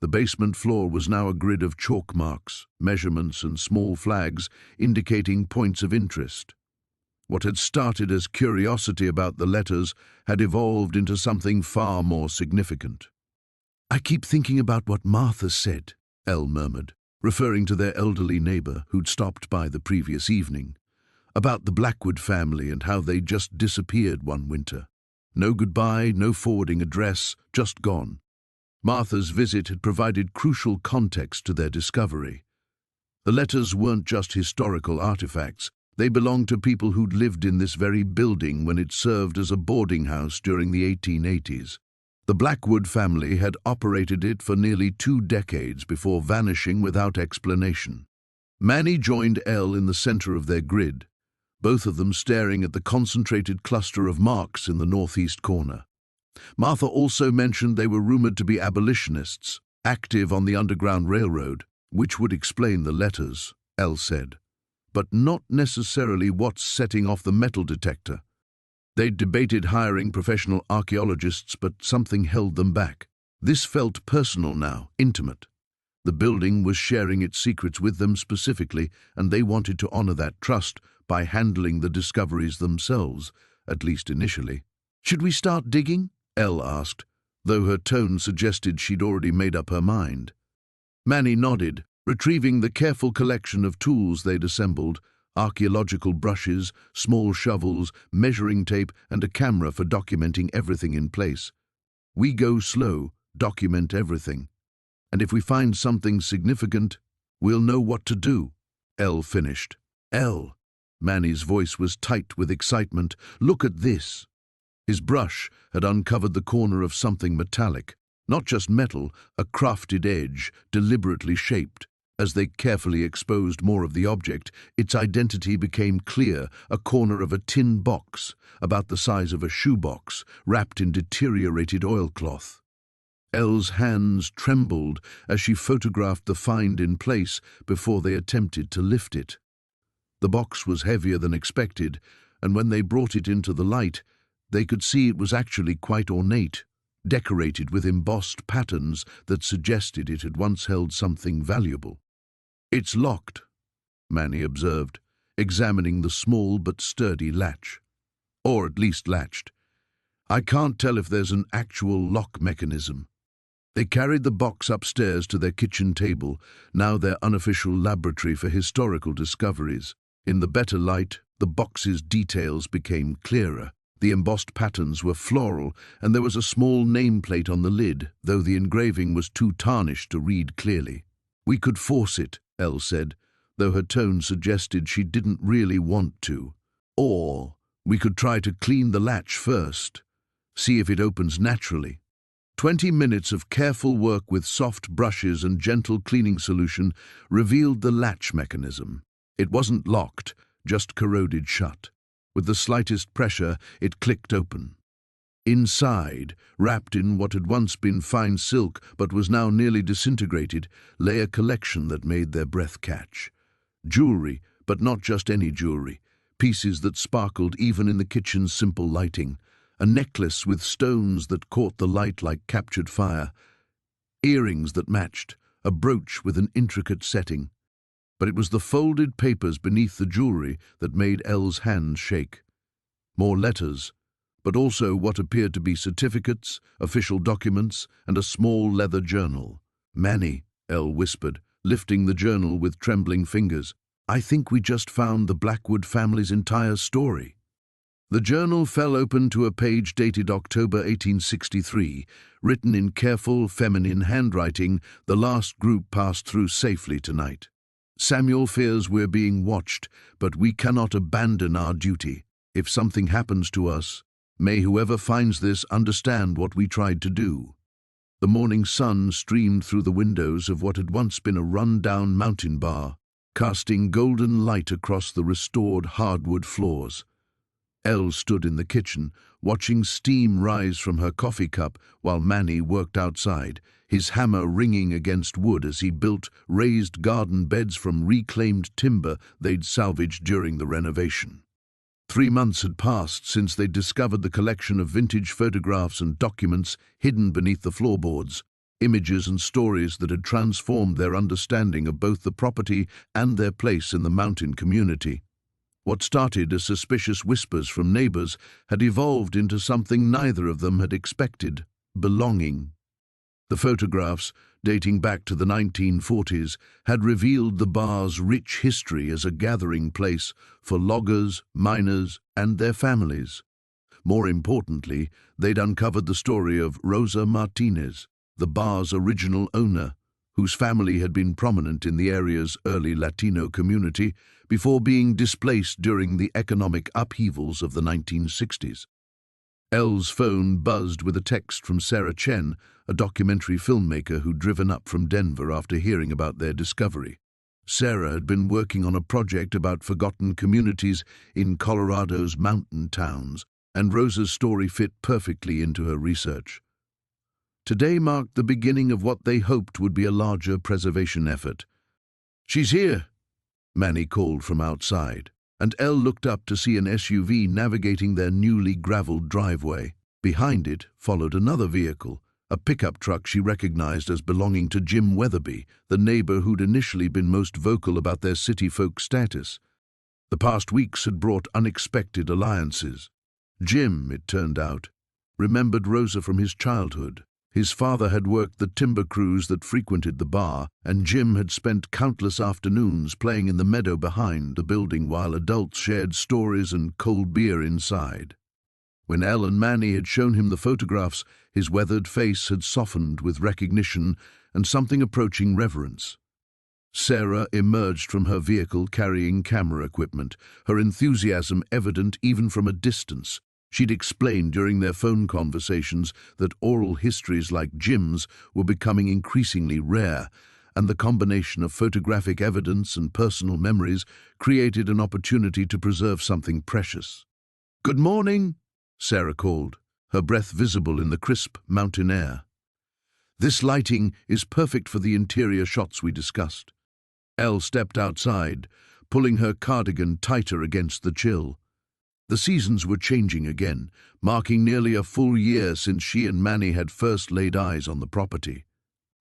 The basement floor was now a grid of chalk marks, measurements and small flags indicating points of interest. What had started as curiosity about the letters had evolved into something far more significant. "I keep thinking about what Martha said," Elle murmured, referring to their elderly neighbor who'd stopped by the previous evening, about the Blackwood family and how they just disappeared one winter. No goodbye, no forwarding address, just gone. Martha's visit had provided crucial context to their discovery. The letters weren't just historical artifacts. They belonged to people who'd lived in this very building when it served as a boarding house during the 1880s. The Blackwood family had operated it for nearly 2 decades before vanishing without explanation. Manny joined Elle in the center of their grid, both of them staring at the concentrated cluster of marks in the northeast corner. Martha also mentioned they were rumored to be abolitionists, active on the Underground Railroad, which would explain the letters, Elle said. but not necessarily what's setting off the metal detector. They'd debated hiring professional archaeologists, but something held them back. This felt personal now, intimate. The building was sharing its secrets with them specifically, and they wanted to honor that trust by handling the discoveries themselves, at least initially. "Should we start digging?" Elle asked, though her tone suggested she'd already made up her mind. Manny nodded, retrieving the careful collection of tools they'd assembled: archaeological brushes, small shovels, measuring tape, and a camera for documenting everything in place. "We go slow, document everything. And if we find something significant, we'll know what to do," Elle finished. "Elle," Manny's voice was tight with excitement, "look at this." His brush had uncovered the corner of something metallic, not just metal, a crafted edge, deliberately shaped. As they carefully exposed more of the object, its identity became clear: a corner of a tin box, about the size of a shoebox, wrapped in deteriorated oilcloth. Elle's hands trembled as she photographed the find in place before they attempted to lift it. The box was heavier than expected, and when they brought it into the light, they could see it was actually quite ornate, decorated with embossed patterns that suggested it had once held something valuable. "It's locked," Manny observed, examining the small but sturdy latch. "Or at least latched. I can't tell if there's an actual lock mechanism." They carried the box upstairs to their kitchen table, now their unofficial laboratory for historical discoveries. In the better light, the box's details became clearer. The embossed patterns were floral, and there was a small nameplate on the lid, though the engraving was too tarnished to read clearly. "We could force it," Elle said, though her tone suggested she didn't really want to. "Or we could try to clean the latch first, see if it opens naturally." 20 minutes of careful work with soft brushes and gentle cleaning solution revealed the latch mechanism. It wasn't locked, just corroded shut. With the slightest pressure, it clicked open. Inside, wrapped in what had once been fine silk but was now nearly disintegrated, lay a collection that made their breath catch. Jewelry, but not just any jewelry. Pieces that sparkled even in the kitchen's simple lighting. A necklace with stones that caught the light like captured fire. Earrings that matched. A brooch with an intricate setting. But it was the folded papers beneath the jewelry that made Elle's hands shake. More letters, but also what appeared to be certificates, official documents, and a small leather journal. "Manny," Elle whispered, lifting the journal with trembling fingers, "I think we just found the Blackwood family's entire story." The journal fell open to a page dated October 1863, written in careful, feminine handwriting. "The last group passed through safely tonight. Samuel fears we're being watched, but we cannot abandon our duty. If something happens to us, may whoever finds this understand what we tried to do." The morning sun streamed through the windows of what had once been a run-down mountain bar, casting golden light across the restored hardwood floors. Elle stood in the kitchen, watching steam rise from her coffee cup while Manny worked outside, his hammer ringing against wood as he built raised garden beds from reclaimed timber they'd salvaged during the renovation. 3 months had passed since they'd discovered the collection of vintage photographs and documents hidden beneath the floorboards, images and stories that had transformed their understanding of both the property and their place in the mountain community. What started as suspicious whispers from neighbors had evolved into something neither of them had expected: belonging. The photographs, dating back to the 1940s, had revealed the bar's rich history as a gathering place for loggers, miners, and their families. More importantly, they'd uncovered the story of Rosa Martinez, the bar's original owner, whose family had been prominent in the area's early Latino community before being displaced during the economic upheavals of the 1960s. Elle's phone buzzed with a text from Sarah Chen, a documentary filmmaker who'd driven up from Denver after hearing about their discovery. Sarah had been working on a project about forgotten communities in Colorado's mountain towns, and Rosa's story fit perfectly into her research. Today marked the beginning of what they hoped would be a larger preservation effort. "She's here," Manny called from outside, and Elle looked up to see an SUV navigating their newly gravelled driveway. Behind it followed another vehicle, a pickup truck she recognized as belonging to Jim Weatherby, the neighbor who'd initially been most vocal about their city folk status. The past weeks had brought unexpected alliances. Jim, it turned out, remembered Rosa from his childhood. His father had worked the timber crews that frequented the bar, and Jim had spent countless afternoons playing in the meadow behind the building while adults shared stories and cold beer inside. When Elle and Manny had shown him the photographs, his weathered face had softened with recognition and something approaching reverence. Sarah emerged from her vehicle carrying camera equipment, her enthusiasm evident even from a distance. She'd explained during their phone conversations that oral histories like Jim's were becoming increasingly rare, and the combination of photographic evidence and personal memories created an opportunity to preserve something precious. "Good morning," Sarah called, her breath visible in the crisp mountain air. "This lighting is perfect for the interior shots we discussed." Elle stepped outside, pulling her cardigan tighter against the chill. The seasons were changing again, marking nearly a full year since she and Manny had first laid eyes on the property.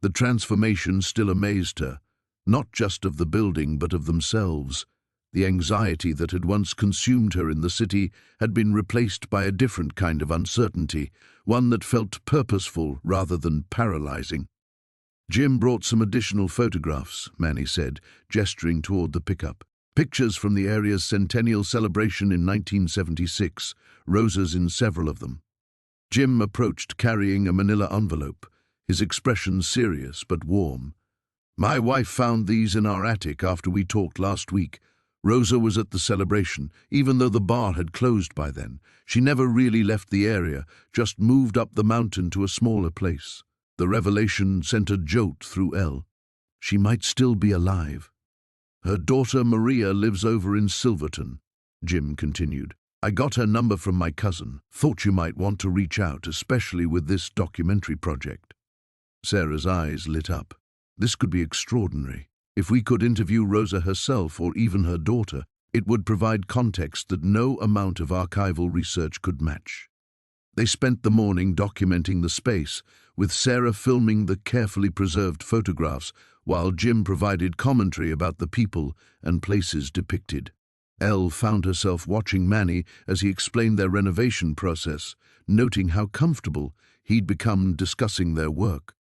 The transformation still amazed her, not just of the building but of themselves. The anxiety that had once consumed her in the city had been replaced by a different kind of uncertainty, one that felt purposeful rather than paralyzing. "Jim brought some additional photographs," Manny said, gesturing toward the pickup. "Pictures from the area's centennial celebration in 1976, Rosa's in several of them." Jim approached carrying a manila envelope, his expression serious but warm. "My wife found these in our attic after we talked last week. Rosa was at the celebration, even though the bar had closed by then. She never really left the area, just moved up the mountain to a smaller place." The revelation sent a jolt through Elle. She might still be alive. "Her daughter Maria lives over in Silverton," Jim continued. "I got her number from my cousin. Thought you might want to reach out, especially with this documentary project." Sarah's eyes lit up. This could be extraordinary. If we could interview Rosa herself or even her daughter, it would provide context that no amount of archival research could match. They spent the morning documenting the space, with Sarah filming the carefully preserved photographs, while Jim provided commentary about the people and places depicted. Elle found herself watching Manny as he explained their renovation process, noting how comfortable he'd become discussing their work,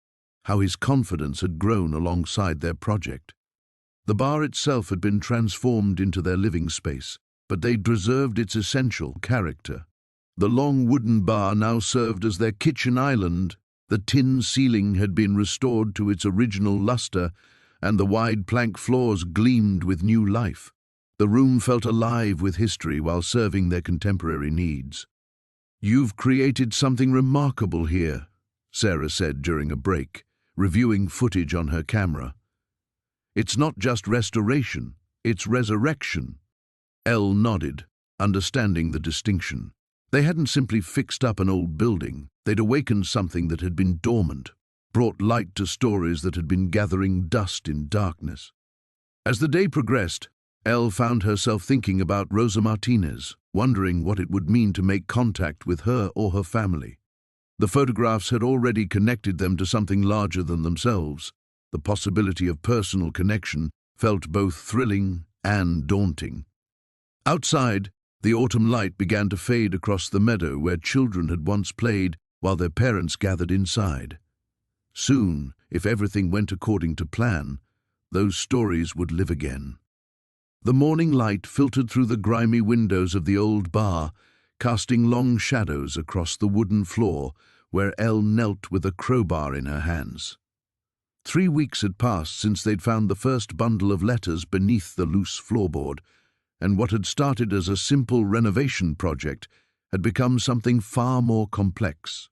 how his confidence had grown alongside their project. The bar itself had been transformed into their living space, but they'd preserved its essential character. The long wooden bar now served as their kitchen island. The tin ceiling had been restored to its original luster, and the wide plank floors gleamed with new life. The room felt alive with history while serving their contemporary needs. "You've created something remarkable here," Sarah said during a break, reviewing footage on her camera. "It's not just restoration, it's resurrection." Elle nodded, understanding the distinction. They hadn't simply fixed up an old building, they'd awakened something that had been dormant, brought light to stories that had been gathering dust in darkness. As the day progressed, Elle found herself thinking about Rosa Martinez, wondering what it would mean to make contact with her or her family. The photographs had already connected them to something larger than themselves. The possibility of personal connection felt both thrilling and daunting. Outside, the autumn light began to fade across the meadow where children had once played while their parents gathered inside. Soon, if everything went according to plan, those stories would live again. The morning light filtered through the grimy windows of the old bar, casting long shadows across the wooden floor where Elle knelt with a crowbar in her hands. 3 weeks had passed since they'd found the first bundle of letters beneath the loose floorboard, and what had started as a simple renovation project had become something far more complex.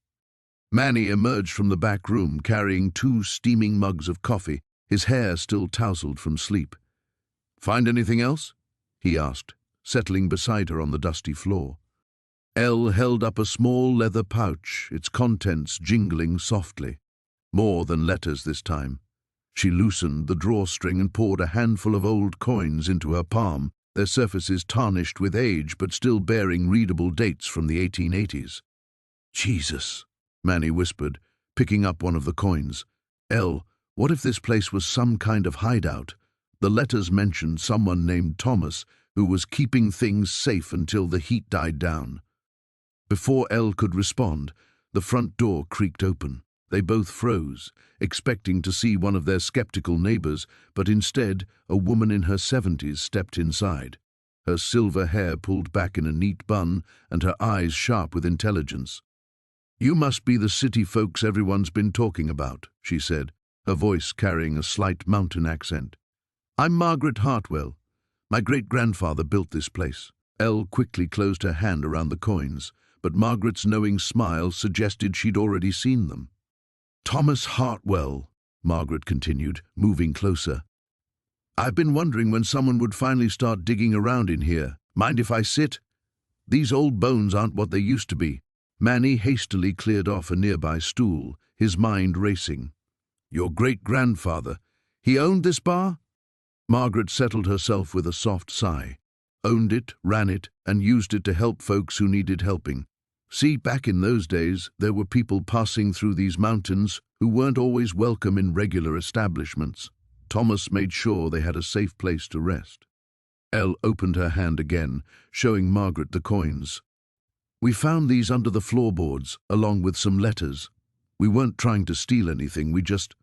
Manny emerged from the back room carrying 2 steaming mugs of coffee, his hair still tousled from sleep. "Find anything else?" he asked, settling beside her on the dusty floor. Elle held up a small leather pouch, its contents jingling softly. More than letters this time. She loosened the drawstring and poured a handful of old coins into her palm, their surfaces tarnished with age but still bearing readable dates from the 1880s. "Jesus," Manny whispered, picking up one of the coins. "Elle, what if this place was some kind of hideout? The letters mentioned someone named Thomas who was keeping things safe until the heat died down." Before Elle could respond, the front door creaked open. They both froze, expecting to see one of their skeptical neighbors, but instead a woman in her 70s stepped inside, her silver hair pulled back in a neat bun and her eyes sharp with intelligence. "You must be the city folks everyone's been talking about," she said, her voice carrying a slight mountain accent. "I'm Margaret Hartwell. My great-grandfather built this place." Elle quickly closed her hand around the coins, but Margaret's knowing smile suggested she'd already seen them. "Thomas Hartwell," Margaret continued, moving closer. "I've been wondering when someone would finally start digging around in here. Mind if I sit? These old bones aren't what they used to be." Manny hastily cleared off a nearby stool, his mind racing. "Your great-grandfather, he owned this bar?" Margaret settled herself with a soft sigh. "Owned it, ran it, and used it to help folks who needed helping. See, back in those days, there were people passing through these mountains who weren't always welcome in regular establishments. Thomas made sure they had a safe place to rest." Elle opened her hand again, showing Margaret the coins. "We found these under the floorboards, along with some letters. We weren't trying to steal anything, we just—"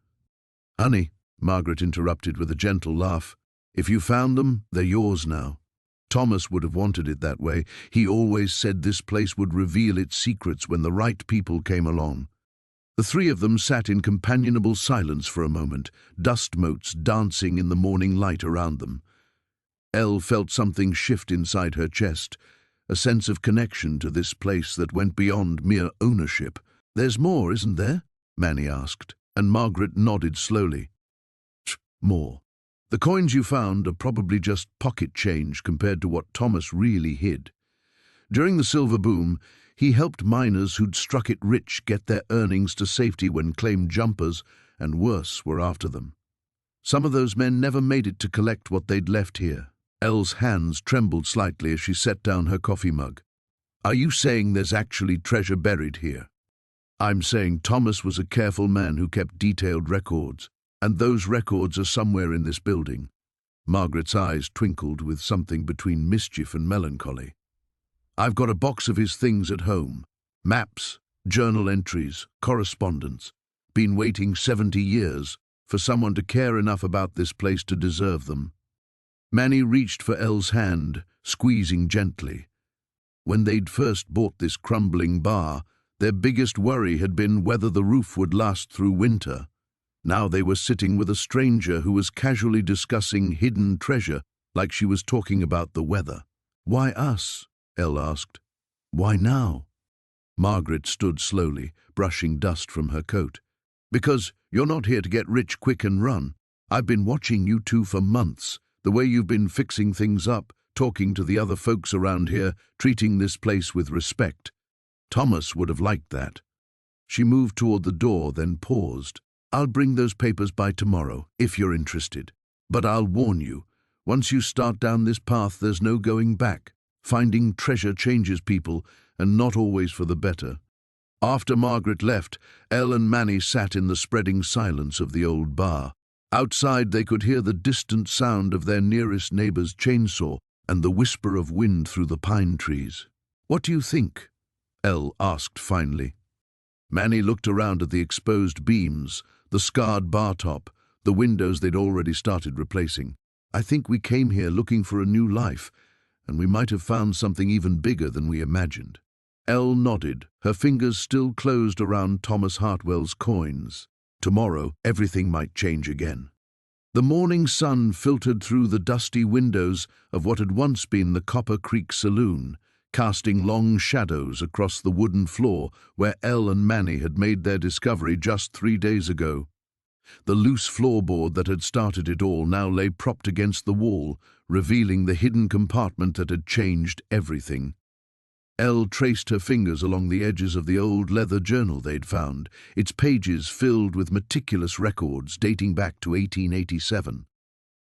"Honey," Margaret interrupted with a gentle laugh, "if you found them, they're yours now. Thomas would have wanted it that way. He always said this place would reveal its secrets when the right people came along." The three of them sat in companionable silence for a moment, dust motes dancing in the morning light around them. Elle felt something shift inside her chest, a sense of connection to this place that went beyond mere ownership. "There's more, isn't there?" Manny asked, and Margaret nodded slowly. "More. The coins you found are probably just pocket change compared to what Thomas really hid. During the silver boom, he helped miners who'd struck it rich get their earnings to safety when claimed jumpers, and worse, were after them. Some of those men never made it to collect what they'd left here." Elle's hands trembled slightly as she set down her coffee mug. "Are you saying there's actually treasure buried here?" "I'm saying Thomas was a careful man who kept detailed records, and those records are somewhere in this building." Margaret's eyes twinkled with something between mischief and melancholy. "I've got a box of his things at home. Maps, journal entries, correspondence. Been waiting 70 years for someone to care enough about this place to deserve them." Manny reached for Elle's hand, squeezing gently. When they'd first bought this crumbling bar, their biggest worry had been whether the roof would last through winter. Now they were sitting with a stranger who was casually discussing hidden treasure like she was talking about the weather. "Why us?" Elle asked. "Why now?" Margaret stood slowly, brushing dust from her coat. "Because you're not here to get rich quick and run. I've been watching you two for months, the way you've been fixing things up, talking to the other folks around here, treating this place with respect. Thomas would have liked that." She moved toward the door, then paused. "I'll bring those papers by tomorrow, if you're interested. But I'll warn you, once you start down this path, there's no going back. Finding treasure changes people, and not always for the better." After Margaret left, Elle and Manny sat in the spreading silence of the old bar. Outside they could hear the distant sound of their nearest neighbor's chainsaw and the whisper of wind through the pine trees. "What do you think?" Elle asked finally. Manny looked around at the exposed beams, the scarred bar top, the windows they'd already started replacing. "I think we came here looking for a new life, and we might have found something even bigger than we imagined." Elle nodded, her fingers still closed around Thomas Hartwell's coins. Tomorrow, everything might change again. The morning sun filtered through the dusty windows of what had once been the Copper Creek Saloon, casting long shadows across the wooden floor where Elle and Manny had made their discovery just 3 days ago. The loose floorboard that had started it all now lay propped against the wall, revealing the hidden compartment that had changed everything. Elle traced her fingers along the edges of the old leather journal they'd found, its pages filled with meticulous records dating back to 1887.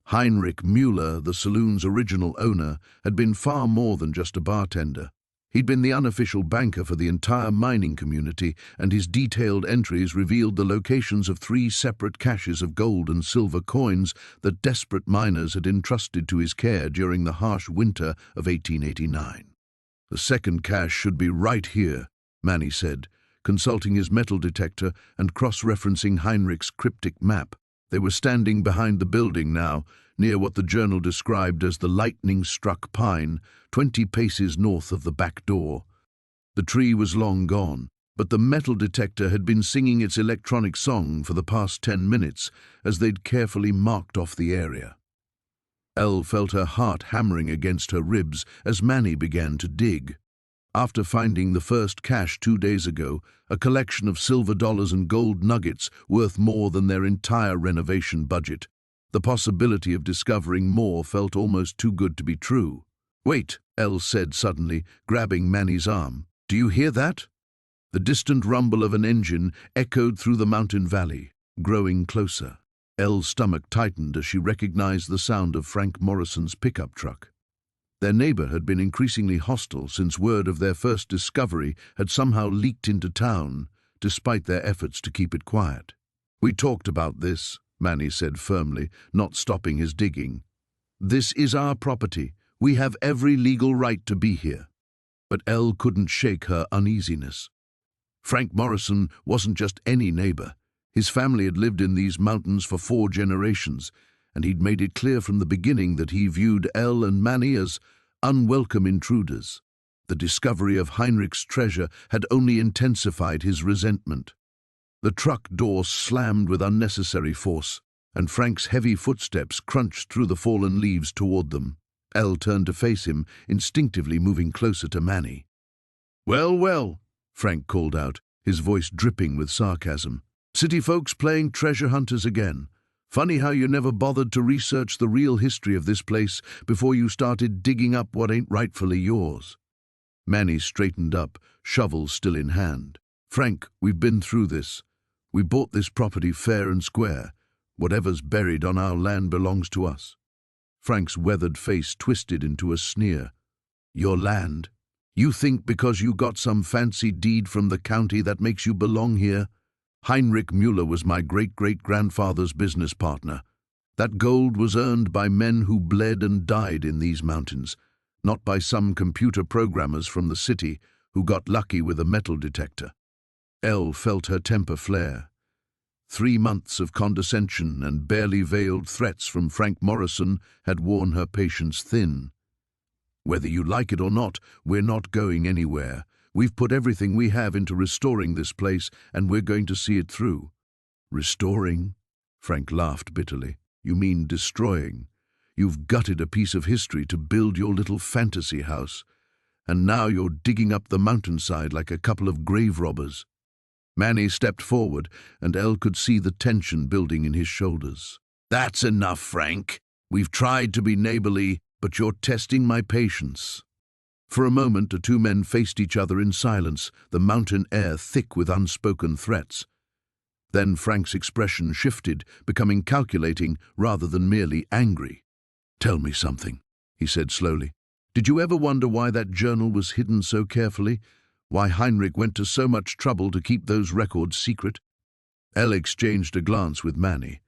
Heinrich Müller, the saloon's original owner, had been far more than just a bartender. He'd been the unofficial banker for the entire mining community, and his detailed entries revealed the locations of 3 separate caches of gold and silver coins that desperate miners had entrusted to his care during the harsh winter of 1889. "The second cache should be right here," Manny said, consulting his metal detector and cross-referencing Heinrich's cryptic map. They were standing behind the building now, near what the journal described as the lightning-struck pine, 20 paces north of the back door. The tree was long gone, but the metal detector had been singing its electronic song for the past 10 minutes as they'd carefully marked off the area. Elle felt her heart hammering against her ribs as Manny began to dig. After finding the first cache 2 days ago, a collection of silver dollars and gold nuggets worth more than their entire renovation budget, the possibility of discovering more felt almost too good to be true. "Wait," Elle said suddenly, grabbing Manny's arm. "Do you hear that?" The distant rumble of an engine echoed through the mountain valley, growing closer. Elle's stomach tightened as she recognized the sound of Frank Morrison's pickup truck. Their neighbor had been increasingly hostile since word of their first discovery had somehow leaked into town, despite their efforts to keep it quiet. "We talked about this," Manny said firmly, not stopping his digging. "This is our property. We have every legal right to be here." But Elle couldn't shake her uneasiness. Frank Morrison wasn't just any neighbor. His family had lived in these mountains for 4 generations, and he'd made it clear from the beginning that he viewed Elle and Manny as unwelcome intruders. The discovery of Heinrich's treasure had only intensified his resentment. The truck door slammed with unnecessary force, and Frank's heavy footsteps crunched through the fallen leaves toward them. Elle turned to face him, instinctively moving closer to Manny. "Well, well," Frank called out, his voice dripping with sarcasm. "City folks playing treasure hunters again. Funny how you never bothered to research the real history of this place before you started digging up what ain't rightfully yours." Manny straightened up, shovel still in hand. "Frank, we've been through this. We bought this property fair and square. Whatever's buried on our land belongs to us." Frank's weathered face twisted into a sneer. "Your land? You think because you got some fancy deed from the county that makes you belong here? Heinrich Müller was my great-great-grandfather's business partner. That gold was earned by men who bled and died in these mountains, not by some computer programmers from the city who got lucky with a metal detector." Elle felt her temper flare. 3 months of condescension and barely veiled threats from Frank Morrison had worn her patience thin. "Whether you like it or not, we're not going anywhere. We've put everything we have into restoring this place, and we're going to see it through." "Restoring?" Frank laughed bitterly. "You mean destroying. You've gutted a piece of history to build your little fantasy house, and now you're digging up the mountainside like a couple of grave robbers." Manny stepped forward, and Elle could see the tension building in his shoulders. "That's enough, Frank. We've tried to be neighborly, but you're testing my patience." For a moment, the 2 men faced each other in silence, the mountain air thick with unspoken threats. Then Frank's expression shifted, becoming calculating rather than merely angry. "Tell me something," he said slowly. "Did you ever wonder why that journal was hidden so carefully? Why Heinrich went to so much trouble to keep those records secret?" Elle exchanged a glance with Manny.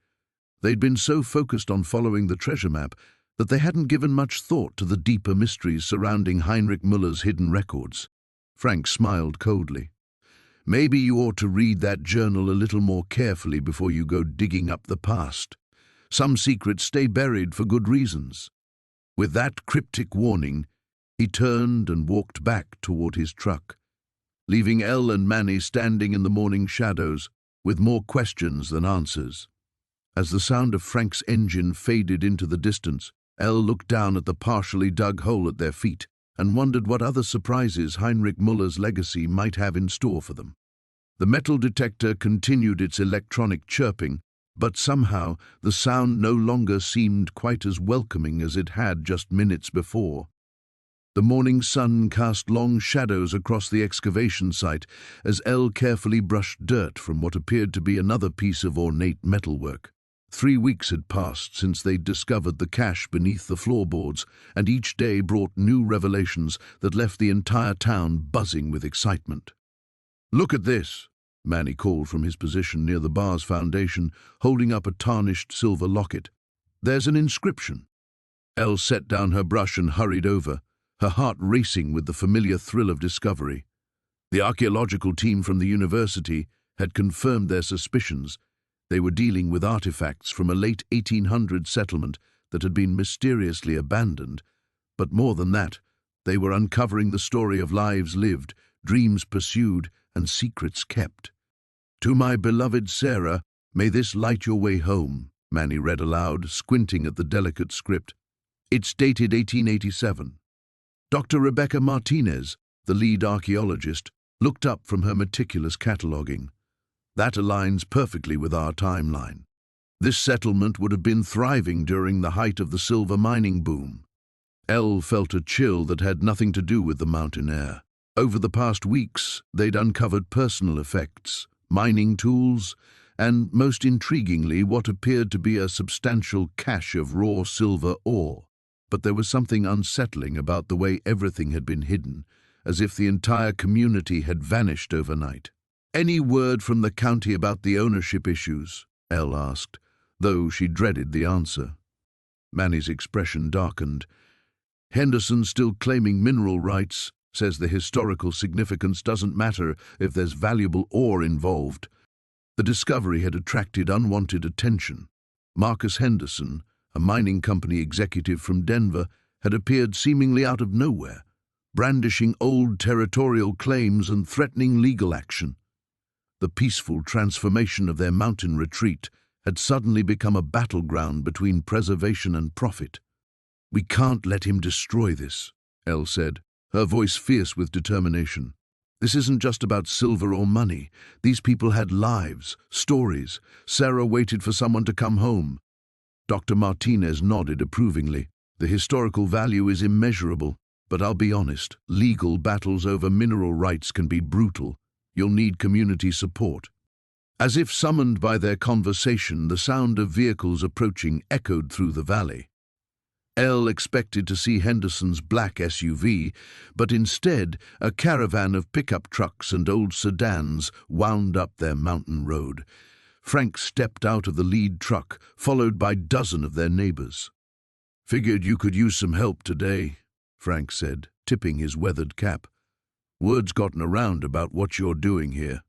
They'd been so focused on following the treasure map that they hadn't given much thought to the deeper mysteries surrounding Heinrich Müller's hidden records. Frank smiled coldly. "Maybe you ought to read that journal a little more carefully before you go digging up the past. Some secrets stay buried for good reasons." With that cryptic warning, he turned and walked back toward his truck, leaving Elle and Manny standing in the morning shadows with more questions than answers. As the sound of Frank's engine faded into the distance, Elle looked down at the partially dug hole at their feet and wondered what other surprises Heinrich Müller's legacy might have in store for them. The metal detector continued its electronic chirping, but somehow the sound no longer seemed quite as welcoming as it had just minutes before. The morning sun cast long shadows across the excavation site as Elle carefully brushed dirt from what appeared to be another piece of ornate metalwork. 3 weeks had passed since they'd discovered the cache beneath the floorboards, and each day brought new revelations that left the entire town buzzing with excitement. "Look at this," Manny called from his position near the bar's foundation, holding up a tarnished silver locket. "There's an inscription." Elle set down her brush and hurried over, her heart racing with the familiar thrill of discovery. The archaeological team from the university had confirmed their suspicions. They were dealing with artifacts from a late 1800s settlement that had been mysteriously abandoned. But more than that, they were uncovering the story of lives lived, dreams pursued, and secrets kept. "To my beloved Sarah, may this light your way home," Manny read aloud, squinting at the delicate script. It's dated 1887. Dr. Rebecca Martinez, the lead archaeologist, looked up from her meticulous cataloguing. That aligns perfectly with our timeline. This settlement would have been thriving during the height of the silver mining boom. Elle felt a chill that had nothing to do with the mountain air. Over the past weeks, they'd uncovered personal effects, mining tools, and, most intriguingly, what appeared to be a substantial cache of raw silver ore. But there was something unsettling about the way everything had been hidden, as if the entire community had vanished overnight. "Any word from the county about the ownership issues?" Elle asked, though she dreaded the answer. Manny's expression darkened. "Henderson's still claiming mineral rights, says the historical significance doesn't matter if there's valuable ore involved." The discovery had attracted unwanted attention. Marcus Henderson, a mining company executive from Denver, had appeared seemingly out of nowhere, brandishing old territorial claims and threatening legal action. The peaceful transformation of their mountain retreat had suddenly become a battleground between preservation and profit. "We can't let him destroy this," Elle said, her voice fierce with determination. "This isn't just about silver or money. These people had lives, stories. Sarah waited for someone to come home." Dr. Martinez nodded approvingly. "The historical value is immeasurable, but I'll be honest, legal battles over mineral rights can be brutal. You'll need community support." As if summoned by their conversation, the sound of vehicles approaching echoed through the valley. Elle expected to see Henderson's black SUV, but instead a caravan of pickup trucks and old sedans wound up their mountain road. Frank stepped out of the lead truck, followed by a dozen of their neighbors. "Figured you could use some help today," Frank said, tipping his weathered cap. "Word's gotten around about what you're doing here."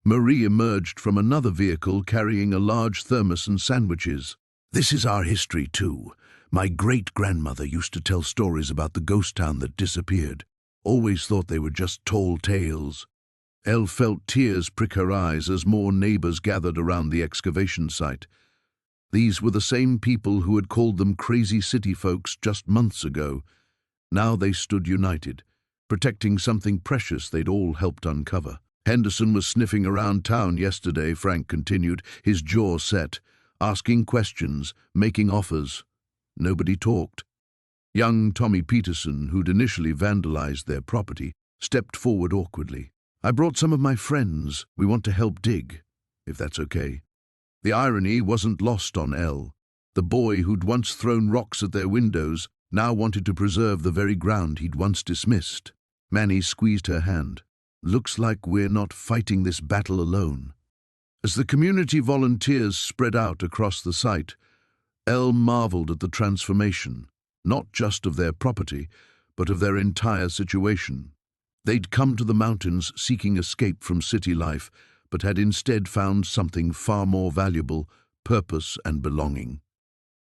Marie emerged from another vehicle carrying a large thermos and sandwiches. "This is our history, too. My great-grandmother used to tell stories about the ghost town that disappeared. Always thought they were just tall tales." Elle felt tears prick her eyes as more neighbors gathered around the excavation site. These were the same people who had called them crazy city folks just months ago. Now they stood united, protecting something precious they'd all helped uncover. "Henderson was sniffing around town yesterday," Frank continued, his jaw set, asking questions, making offers. Nobody talked. Young Tommy Peterson, who'd initially vandalized their property, stepped forward awkwardly. "I brought some of my friends. We want to help dig, if that's okay." The irony wasn't lost on Elle. The boy who'd once thrown rocks at their windows now wanted to preserve the very ground he'd once dismissed. Manny squeezed her hand. "Looks like we're not fighting this battle alone." As the community volunteers spread out across the site, Elle marveled at the transformation, not just of their property, but of their entire situation. They'd come to the mountains seeking escape from city life, but had instead found something far more valuable: purpose and belonging.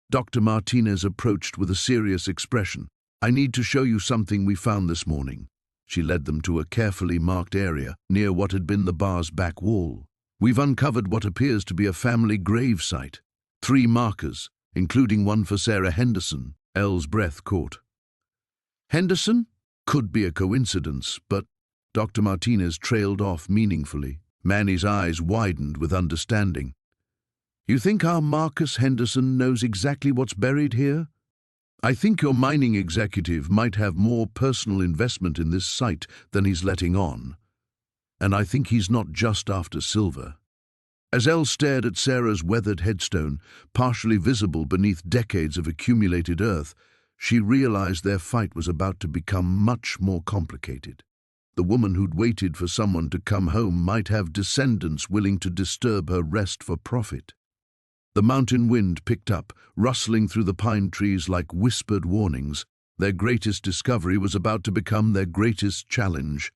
Dr. Martinez approached with a serious expression. "I need to show you something we found this morning." She led them to a carefully marked area near what had been the bar's back wall. "We've uncovered what appears to be a family grave site. 3 markers, including one for Sarah Henderson." Elle's breath caught. "Henderson? Could be a coincidence, but—" Dr. Martinez trailed off meaningfully. Manny's eyes widened with understanding. "You think our Marcus Henderson knows exactly what's buried here?" I think your mining executive might have more personal investment in this site than he's letting on. And I think he's not just after silver. As Elle stared at Sarah's weathered headstone, partially visible beneath decades of accumulated earth, she realized their fight was about to become much more complicated. The woman who'd waited for someone to come home might have descendants willing to disturb her rest for profit. The mountain wind picked up, rustling through the pine trees like whispered warnings. Their greatest discovery was about to become their greatest challenge.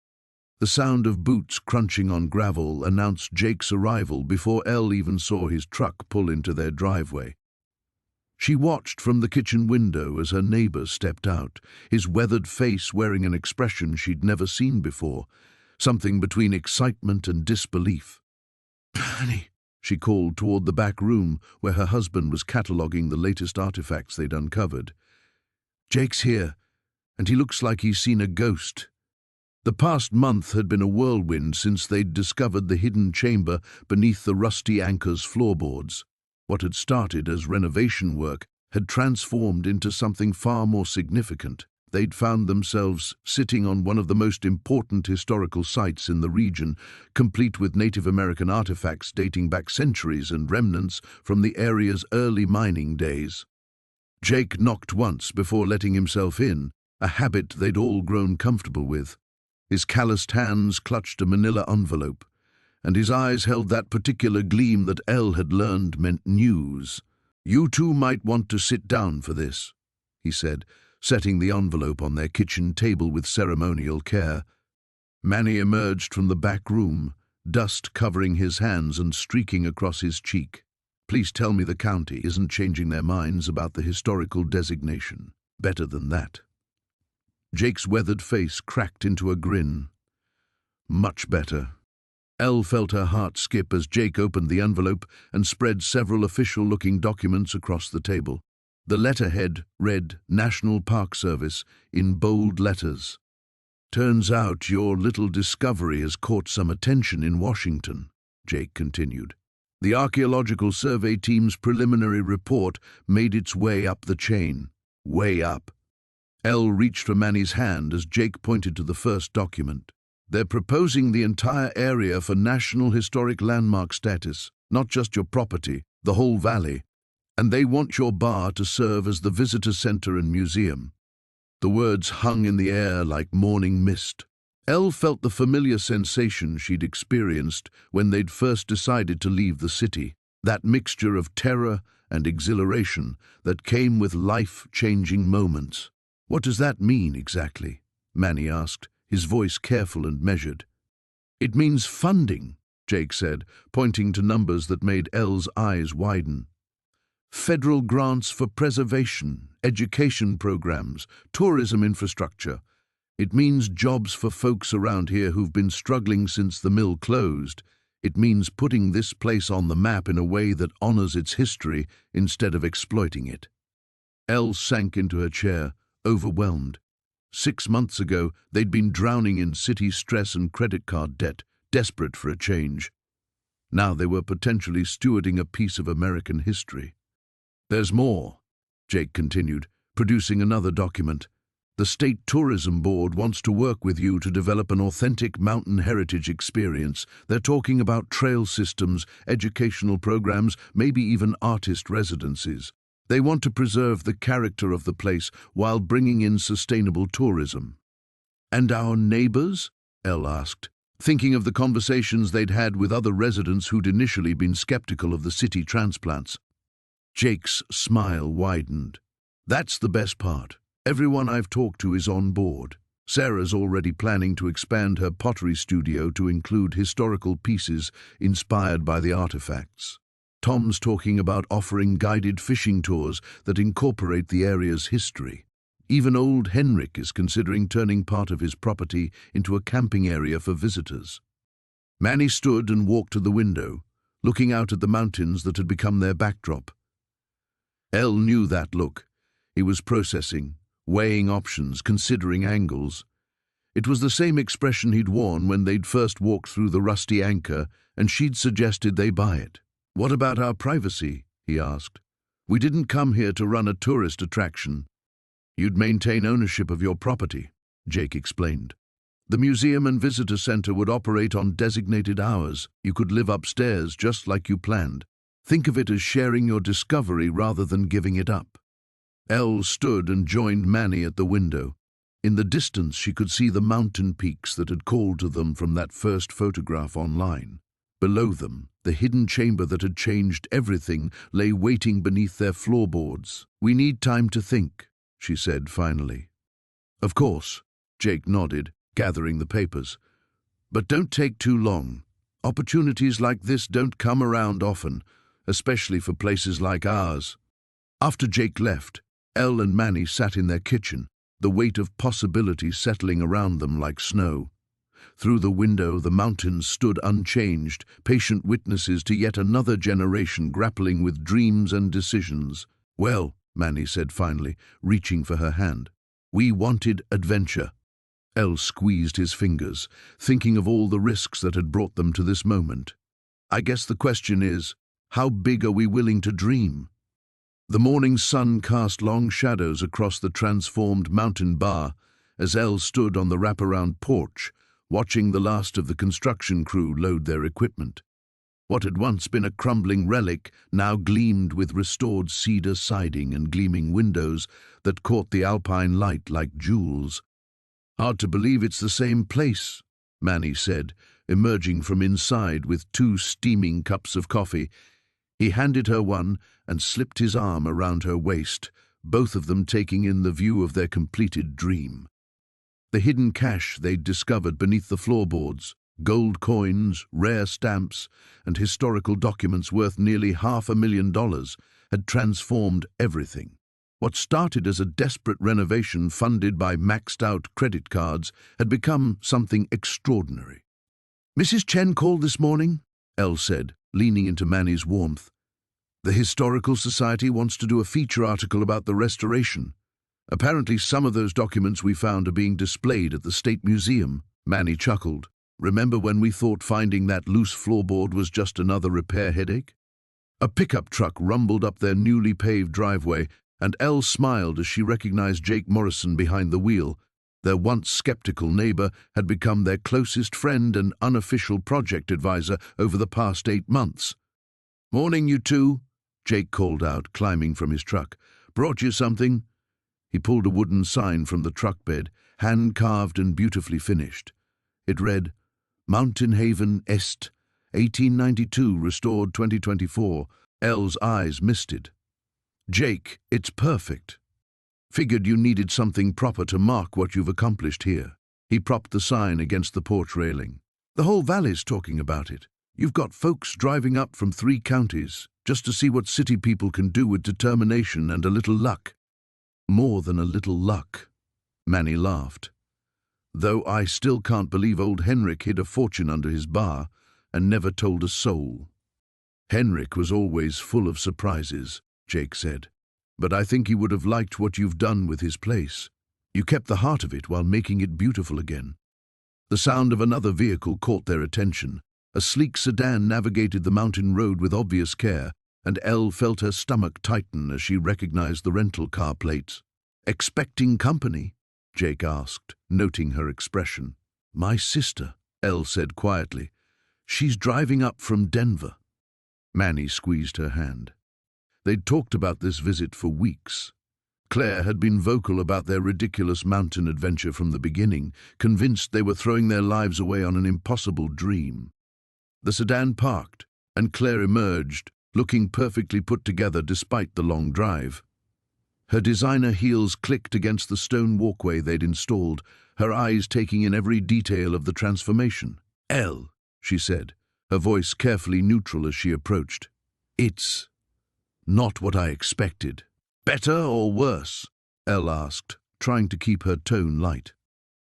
The sound of boots crunching on gravel announced Jake's arrival before Elle even saw his truck pull into their driveway. She watched from the kitchen window as her neighbor stepped out, his weathered face wearing an expression she'd never seen before, something between excitement and disbelief. "Honey," she called toward the back room where her husband was cataloging the latest artifacts they'd uncovered. "Jake's here, and he looks like he's seen a ghost." The past month had been a whirlwind since they'd discovered the hidden chamber beneath the rusty anchor's floorboards. What had started as renovation work had transformed into something far more significant. They'd found themselves sitting on one of the most important historical sites in the region, complete with Native American artifacts dating back centuries and remnants from the area's early mining days. Jake knocked once before letting himself in, a habit they'd all grown comfortable with. His calloused hands clutched a manila envelope, and his eyes held that particular gleam that Elle had learned meant news. "You two might want to sit down for this," he said, setting the envelope on their kitchen table with ceremonial care. Manny emerged from the back room, dust covering his hands and streaking across his cheek. "Please tell me the county isn't changing their minds about the historical designation. Better than that." Jake's weathered face cracked into a grin. "Much better." Elle felt her heart skip as Jake opened the envelope and spread several official-looking documents across the table. The letterhead read National Park Service in bold letters. "Turns out your little discovery has caught some attention in Washington," Jake continued. "The Archaeological Survey Team's preliminary report made its way up the chain. Way up." Elle reached for Manny's hand as Jake pointed to the first document. "They're proposing the entire area for National Historic Landmark status, not just your property, the whole valley. And they want your bar to serve as the visitor center and museum." The words hung in the air like morning mist. Elle felt the familiar sensation she'd experienced when they'd first decided to leave the city, that mixture of terror and exhilaration that came with life-changing moments. "What does that mean exactly?" Manny asked, his voice careful and measured. "It means funding," Jake said, pointing to numbers that made Elle's eyes widen. "Federal grants for preservation, education programs, tourism infrastructure. It means jobs for folks around here who've been struggling since the mill closed. It means putting this place on the map in a way that honors its history instead of exploiting it." Elle sank into her chair, overwhelmed. 6 months ago, they'd been drowning in city stress and credit card debt, desperate for a change. Now they were potentially stewarding a piece of American history. "There's more," Jake continued, producing another document. "The State Tourism Board wants to work with you to develop an authentic mountain heritage experience. They're talking about trail systems, educational programs, maybe even artist residencies. They want to preserve the character of the place while bringing in sustainable tourism." "And our neighbors?" Elle asked, thinking of the conversations they'd had with other residents who'd initially been skeptical of the city transplants. Jake's smile widened. "That's the best part. Everyone I've talked to is on board. Sarah's already planning to expand her pottery studio to include historical pieces inspired by the artifacts. Tom's talking about offering guided fishing tours that incorporate the area's history. Even old Henrik is considering turning part of his property into a camping area for visitors." Manny stood and walked to the window, looking out at the mountains that had become their backdrop. Elle knew that look. He was processing, weighing options, considering angles. It was the same expression he'd worn when they'd first walked through the rusty anchor, and she'd suggested they buy it. "What about our privacy?" he asked. "We didn't come here to run a tourist attraction." You'd maintain ownership of your property, Jake explained. The museum and visitor center would operate on designated hours. You could live upstairs just like you planned. Think of it as sharing your discovery rather than giving it up. Elle stood and joined Manny at the window. In the distance, she could see the mountain peaks that had called to them from that first photograph online. Below them, the hidden chamber that had changed everything lay waiting beneath their floorboards. We need time to think, she said finally. Of course, Jake nodded, gathering the papers. But don't take too long. Opportunities like this don't come around often, especially for places like ours. After Jake left, Elle and Manny sat in their kitchen, the weight of possibility settling around them like snow. Through the window, the mountains stood unchanged, patient witnesses to yet another generation grappling with dreams and decisions. Well, Manny said finally, reaching for her hand. We wanted adventure. Elle squeezed his fingers, thinking of all the risks that had brought them to this moment. I guess the question is, how big are we willing to dream? The morning sun cast long shadows across the transformed mountain bar as Elle stood on the wraparound porch, watching the last of the construction crew load their equipment. What had once been a crumbling relic now gleamed with restored cedar siding and gleaming windows that caught the alpine light like jewels. Hard to believe it's the same place, Manny said, emerging from inside with 2 steaming cups of coffee. He handed her one and slipped his arm around her waist, both of them taking in the view of their completed dream. The hidden cache they'd discovered beneath the floorboards, gold coins, rare stamps, and historical documents worth nearly $500,000, had transformed everything. What started as a desperate renovation funded by maxed-out credit cards had become something extraordinary. Mrs. Chen called this morning, Elle said, leaning into Manny's warmth. The Historical Society wants to do a feature article about the restoration. Apparently some of those documents we found are being displayed at the State Museum. Manny chuckled. Remember when we thought finding that loose floorboard was just another repair headache? A pickup truck rumbled up their newly paved driveway, and Elle smiled as she recognized Jake Morrison behind the wheel. Their once skeptical neighbor had become their closest friend and unofficial project advisor over the past 8 months. Morning, you two, Jake called out, climbing from his truck. Brought you something? He pulled a wooden sign from the truck bed, hand-carved and beautifully finished. It read, Mountain Haven Est, 1892, restored 2024. Elle's eyes misted. Jake, it's perfect. Figured you needed something proper to mark what you've accomplished here. He propped the sign against the porch railing. The whole valley's talking about it. You've got folks driving up from 3 counties just to see what city people can do with determination and a little luck. More than a little luck, Manny laughed. Though I still can't believe old Henrik hid a fortune under his bar and never told a soul. Henrik was always full of surprises, Jake said. But I think he would have liked what you've done with his place. You kept the heart of it while making it beautiful again. The sound of another vehicle caught their attention. A sleek sedan navigated the mountain road with obvious care, and Elle felt her stomach tighten as she recognized the rental car plates. Expecting company? Jake asked, noting her expression. My sister, Elle said quietly. She's driving up from Denver. Manny squeezed her hand. They'd talked about this visit for weeks. Claire had been vocal about their ridiculous mountain adventure from the beginning, convinced they were throwing their lives away on an impossible dream. The sedan parked, and Claire emerged, looking perfectly put together despite the long drive. Her designer heels clicked against the stone walkway they'd installed, her eyes taking in every detail of the transformation. Elle, she said, her voice carefully neutral as she approached. It's not what I expected. Better or worse? Elle asked, trying to keep her tone light.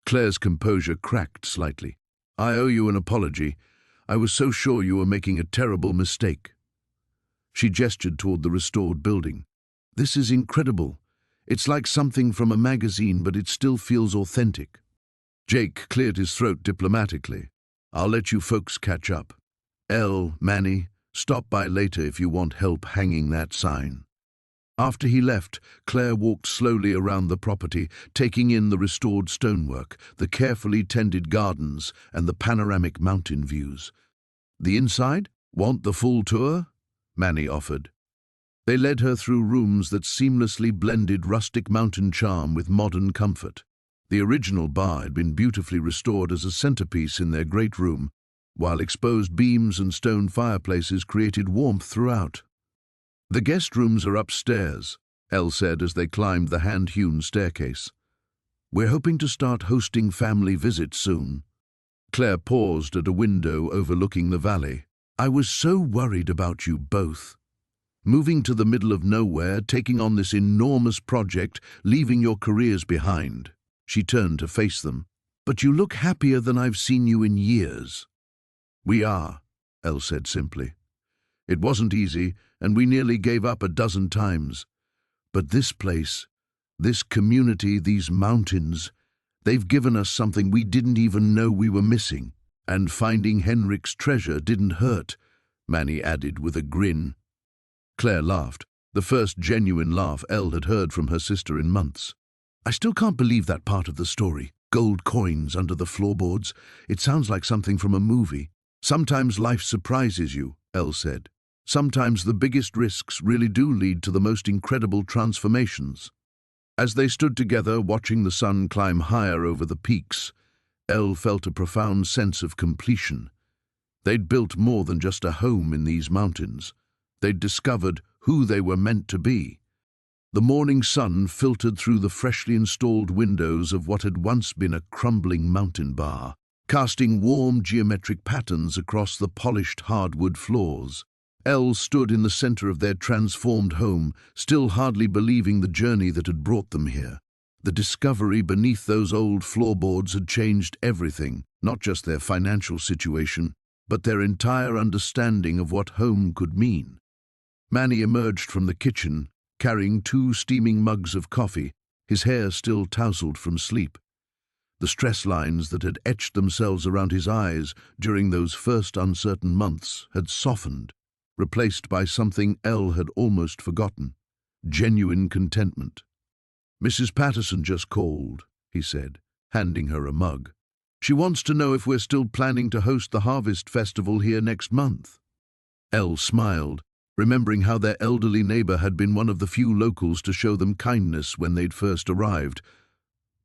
Claire's composure cracked slightly. I owe you an apology. I was so sure you were making a terrible mistake. She gestured toward the restored building. This is incredible. It's like something from a magazine, but it still feels authentic. Jake cleared his throat diplomatically. I'll let you folks catch up. Elle, Manny, stop by later if you want help hanging that sign. After he left, Claire walked slowly around the property, taking in the restored stonework, the carefully tended gardens, and the panoramic mountain views. "The inside? Want the full tour?" Manny offered. They led her through rooms that seamlessly blended rustic mountain charm with modern comfort. The original bar had been beautifully restored as a centerpiece in their great room, while exposed beams and stone fireplaces created warmth throughout. "The guest rooms are upstairs," Elle said as they climbed the hand-hewn staircase. "We're hoping to start hosting family visits soon." Claire paused at a window overlooking the valley. "I was so worried about you both. Moving to the middle of nowhere, taking on this enormous project, leaving your careers behind." She turned to face them. "But you look happier than I've seen you in years." "We are," Elle said simply. "It wasn't easy, and we nearly gave up a dozen times. But this place, this community, these mountains, they've given us something we didn't even know we were missing. And finding Henrik's treasure didn't hurt," Manny added with a grin. Claire laughed, the first genuine laugh Elle had heard from her sister in months. "I still can't believe that part of the story. Gold coins under the floorboards. It sounds like something from a movie." "Sometimes life surprises you," Elle said. "Sometimes the biggest risks really do lead to the most incredible transformations." As they stood together, watching the sun climb higher over the peaks, Elle felt a profound sense of completion. They'd built more than just a home in these mountains. They'd discovered who they were meant to be. The morning sun filtered through the freshly installed windows of what had once been a crumbling mountain bar, casting warm geometric patterns across the polished hardwood floors. Elle stood in the center of their transformed home, still hardly believing the journey that had brought them here. The discovery beneath those old floorboards had changed everything, not just their financial situation, but their entire understanding of what home could mean. Manny emerged from the kitchen, carrying 2 steaming mugs of coffee, his hair still tousled from sleep. The stress lines that had etched themselves around his eyes during those first uncertain months had softened, replaced by something Elle had almost forgotten: genuine contentment. "Mrs. Patterson just called," he said, handing her a mug. "She wants to know if we're still planning to host the Harvest Festival here next month." Elle smiled, remembering how their elderly neighbor had been one of the few locals to show them kindness when they'd first arrived.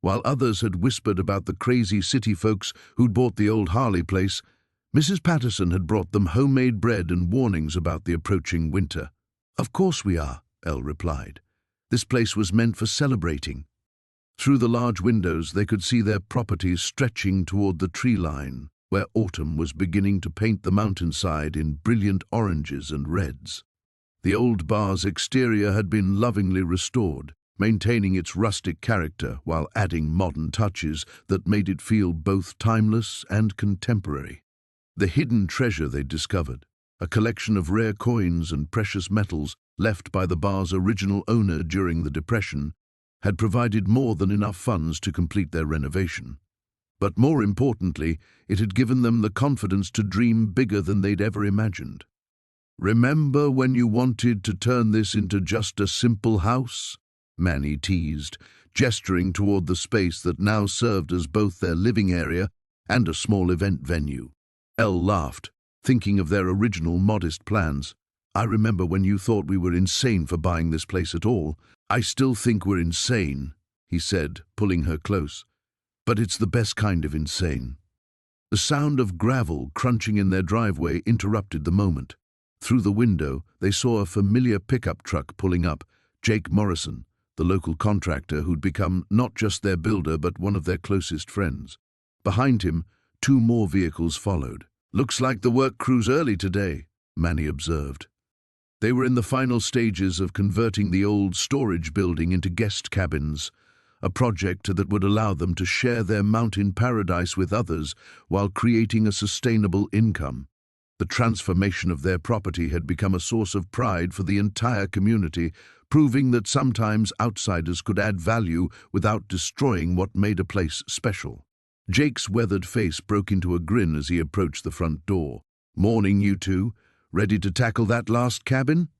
While others had whispered about the crazy city folks who'd bought the old Harley place, Mrs. Patterson had brought them homemade bread and warnings about the approaching winter. "Of course we are," Elle replied. "This place was meant for celebrating." Through the large windows they could see their properties stretching toward the tree line, where autumn was beginning to paint the mountainside in brilliant oranges and reds. The old bar's exterior had been lovingly restored, maintaining its rustic character while adding modern touches that made it feel both timeless and contemporary. The hidden treasure they'd discovered, a collection of rare coins and precious metals left by the bar's original owner during the Depression, had provided more than enough funds to complete their renovation. But more importantly, it had given them the confidence to dream bigger than they'd ever imagined. "Remember when you wanted to turn this into just a simple house?" Manny teased, gesturing toward the space that now served as both their living area and a small event venue. Elle laughed, thinking of their original modest plans. "I remember when you thought we were insane for buying this place at all." "I still think we're insane," he said, pulling her close. "But it's the best kind of insane." The sound of gravel crunching in their driveway interrupted the moment. Through the window, they saw a familiar pickup truck pulling up, Jake Morrison, the local contractor who'd become not just their builder but one of their closest friends. Behind him, 2 more vehicles followed. "Looks like the work crew's early today," Manny observed. They were in the final stages of converting the old storage building into guest cabins, a project that would allow them to share their mountain paradise with others while creating a sustainable income. The transformation of their property had become a source of pride for the entire community, proving that sometimes outsiders could add value without destroying what made a place special. Jake's weathered face broke into a grin as he approached the front door. "Morning, you two. Ready to tackle that last cabin?"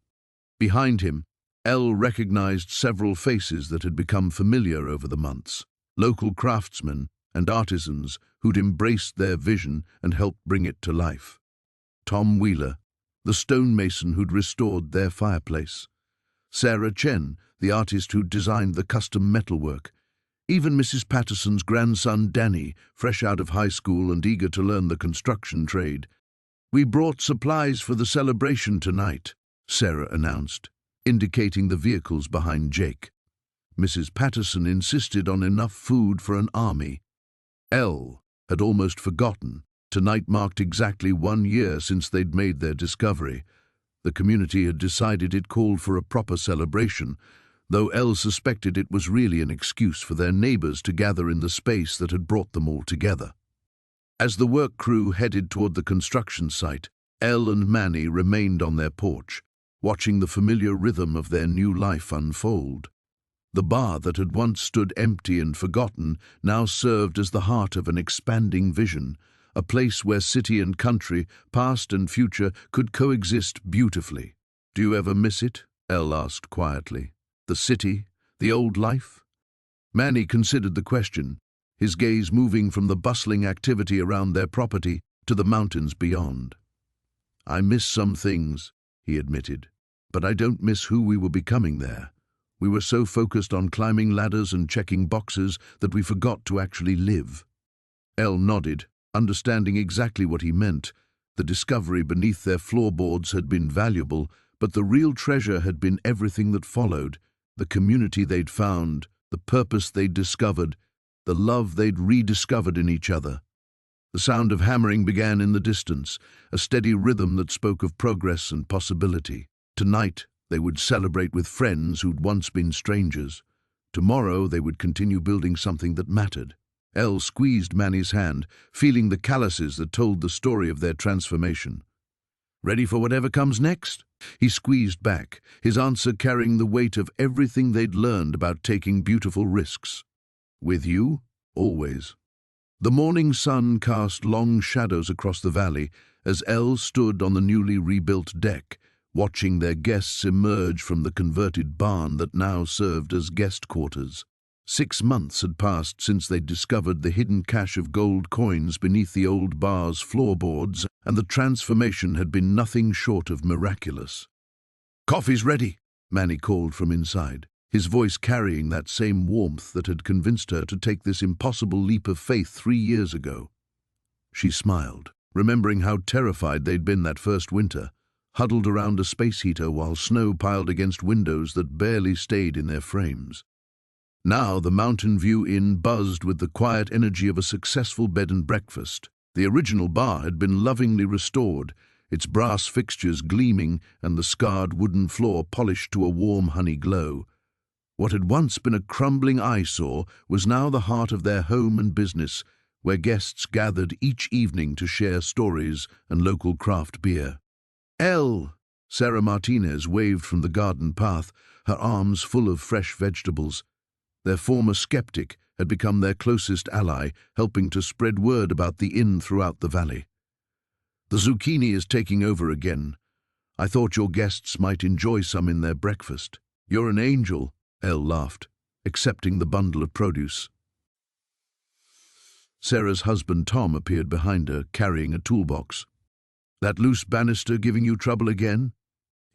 Behind him, Elle recognized several faces that had become familiar over the months, local craftsmen and artisans who'd embraced their vision and helped bring it to life. Tom Wheeler, the stonemason who'd restored their fireplace. Sarah Chen, the artist who'd designed the custom metalwork. Even Mrs. Patterson's grandson Danny, fresh out of high school and eager to learn the construction trade. "We brought supplies for the celebration tonight," Sarah announced, indicating the vehicles behind Jake. Mrs. Patterson insisted on enough food for an army. Elle had almost forgotten. Tonight marked exactly 1 year since they'd made their discovery. The community had decided it called for a proper celebration, though Elle suspected it was really an excuse for their neighbors to gather in the space that had brought them all together. As the work crew headed toward the construction site, Elle and Manny remained on their porch, watching the familiar rhythm of their new life unfold. The bar that had once stood empty and forgotten now served as the heart of an expanding vision, a place where city and country, past and future, could coexist beautifully. "Do you ever miss it?" Elle asked quietly. "The city, the old life?" Manny considered the question, his gaze moving from the bustling activity around their property to the mountains beyond. "I miss some things," he admitted, "but I don't miss who we were becoming there. We were so focused on climbing ladders and checking boxes that we forgot to actually live." Elle nodded, understanding exactly what he meant. The discovery beneath their floorboards had been valuable, but the real treasure had been everything that followed: the community they'd found, the purpose they'd discovered, the love they'd rediscovered in each other. The sound of hammering began in the distance, a steady rhythm that spoke of progress and possibility. Tonight, they would celebrate with friends who'd once been strangers. Tomorrow, they would continue building something that mattered. Elle squeezed Manny's hand, feeling the calluses that told the story of their transformation. "Ready for whatever comes next?" He squeezed back, his answer carrying the weight of everything they'd learned about taking beautiful risks. "With you, always." The morning sun cast long shadows across the valley as Elle stood on the newly rebuilt deck, watching their guests emerge from the converted barn that now served as guest quarters. 6 months had passed since they'd discovered the hidden cache of gold coins beneath the old bar's floorboards, and the transformation had been nothing short of miraculous. "Coffee's ready," Manny called from inside, his voice carrying that same warmth that had convinced her to take this impossible leap of faith 3 years ago. She smiled, remembering how terrified they'd been that first winter, huddled around a space heater while snow piled against windows that barely stayed in their frames. Now the Mountain View Inn buzzed with the quiet energy of a successful bed and breakfast. The original bar had been lovingly restored, its brass fixtures gleaming and the scarred wooden floor polished to a warm honey glow. What had once been a crumbling eyesore was now the heart of their home and business, where guests gathered each evening to share stories and local craft beer. "Elle!" Sarah Martinez waved from the garden path, her arms full of fresh vegetables. Their former skeptic had become their closest ally, helping to spread word about the inn throughout the valley. "The zucchini is taking over again. I thought your guests might enjoy some in their breakfast." "You're an angel," Elle laughed, accepting the bundle of produce. Sarah's husband Tom appeared behind her, carrying a toolbox. "That loose banister giving you trouble again?"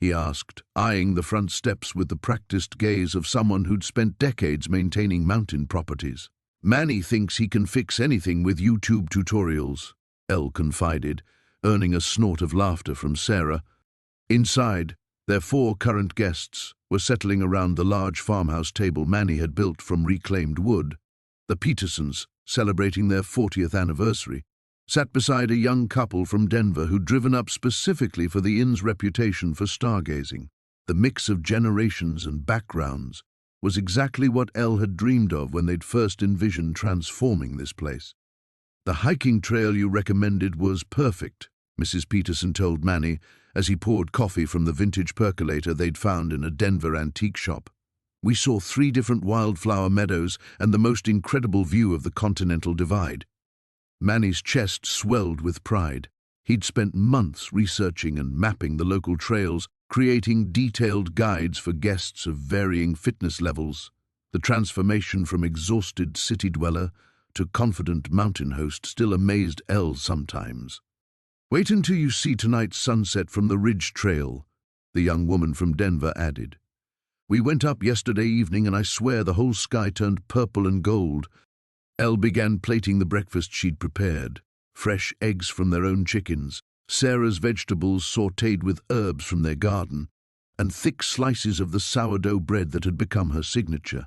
he asked, eyeing the front steps with the practiced gaze of someone who'd spent decades maintaining mountain properties. "Manny thinks he can fix anything with YouTube tutorials," Elle confided, earning a snort of laughter from Sarah. Inside, their 4 current guests were settling around the large farmhouse table Manny had built from reclaimed wood. The Petersons, celebrating their 40th anniversary, sat beside a young couple from Denver who'd driven up specifically for the inn's reputation for stargazing. The mix of generations and backgrounds was exactly what Elle had dreamed of when they'd first envisioned transforming this place. "The hiking trail you recommended was perfect," Mrs. Peterson told Manny as he poured coffee from the vintage percolator they'd found in a Denver antique shop. "We saw 3 different wildflower meadows and the most incredible view of the Continental Divide." Manny's chest swelled with pride. He'd spent months researching and mapping the local trails, creating detailed guides for guests of varying fitness levels. The transformation from exhausted city dweller to confident mountain host still amazed Elle sometimes. "Wait until you see tonight's sunset from the Ridge Trail," the young woman from Denver added. "We went up yesterday evening and I swear the whole sky turned purple and gold." Elle began plating the breakfast she'd prepared. Fresh eggs from their own chickens, Sarah's vegetables sautéed with herbs from their garden, and thick slices of the sourdough bread that had become her signature.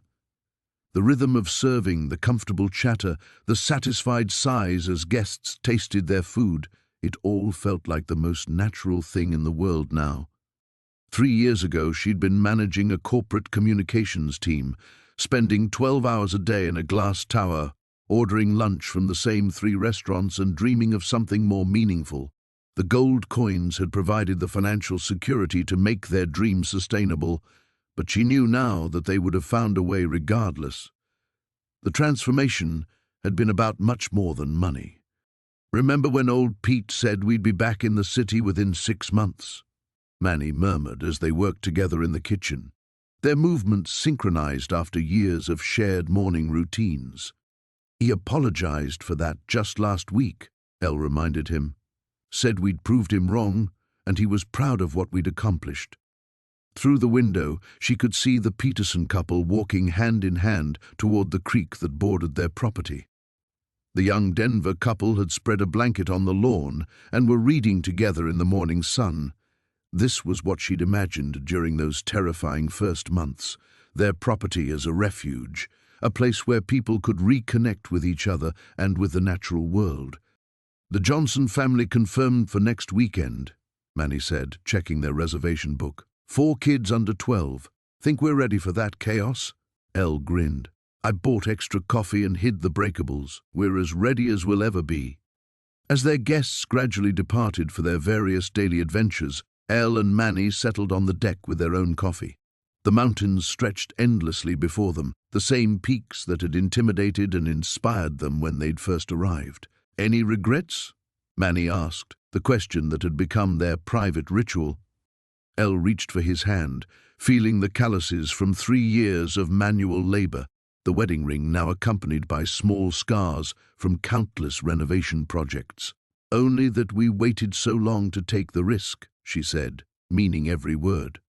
The rhythm of serving, the comfortable chatter, the satisfied sighs as guests tasted their food, it all felt like the most natural thing in the world now. 3 years ago, she'd been managing a corporate communications team, spending 12 hours a day in a glass tower, ordering lunch from the same 3 restaurants and dreaming of something more meaningful. The gold coins had provided the financial security to make their dream sustainable, but she knew now that they would have found a way regardless. The transformation had been about much more than money. "Remember when old Pete said we'd be back in the city within 6 months?" Manny murmured as they worked together in the kitchen, their movements synchronized after years of shared morning routines. "He apologized for that just last week," Elle reminded him. "Said we'd proved him wrong, and he was proud of what we'd accomplished." Through the window, she could see the Peterson couple walking hand in hand toward the creek that bordered their property. The young Denver couple had spread a blanket on the lawn and were reading together in the morning sun. This was what she'd imagined during those terrifying first months, their property as a refuge, a place where people could reconnect with each other and with the natural world. "The Johnson family confirmed for next weekend," Manny said, checking their reservation book. 4 kids under 12. Think we're ready for that chaos?" Elle grinned. "I bought extra coffee and hid the breakables. We're as ready as we'll ever be." As their guests gradually departed for their various daily adventures, Elle and Manny settled on the deck with their own coffee. The mountains stretched endlessly before them, the same peaks that had intimidated and inspired them when they'd first arrived. "Any regrets?" Manny asked, the question that had become their private ritual. Elle reached for his hand, feeling the calluses from 3 years of manual labor, the wedding ring now accompanied by small scars from countless renovation projects. "Only that we waited so long to take the risk," she said, meaning every word.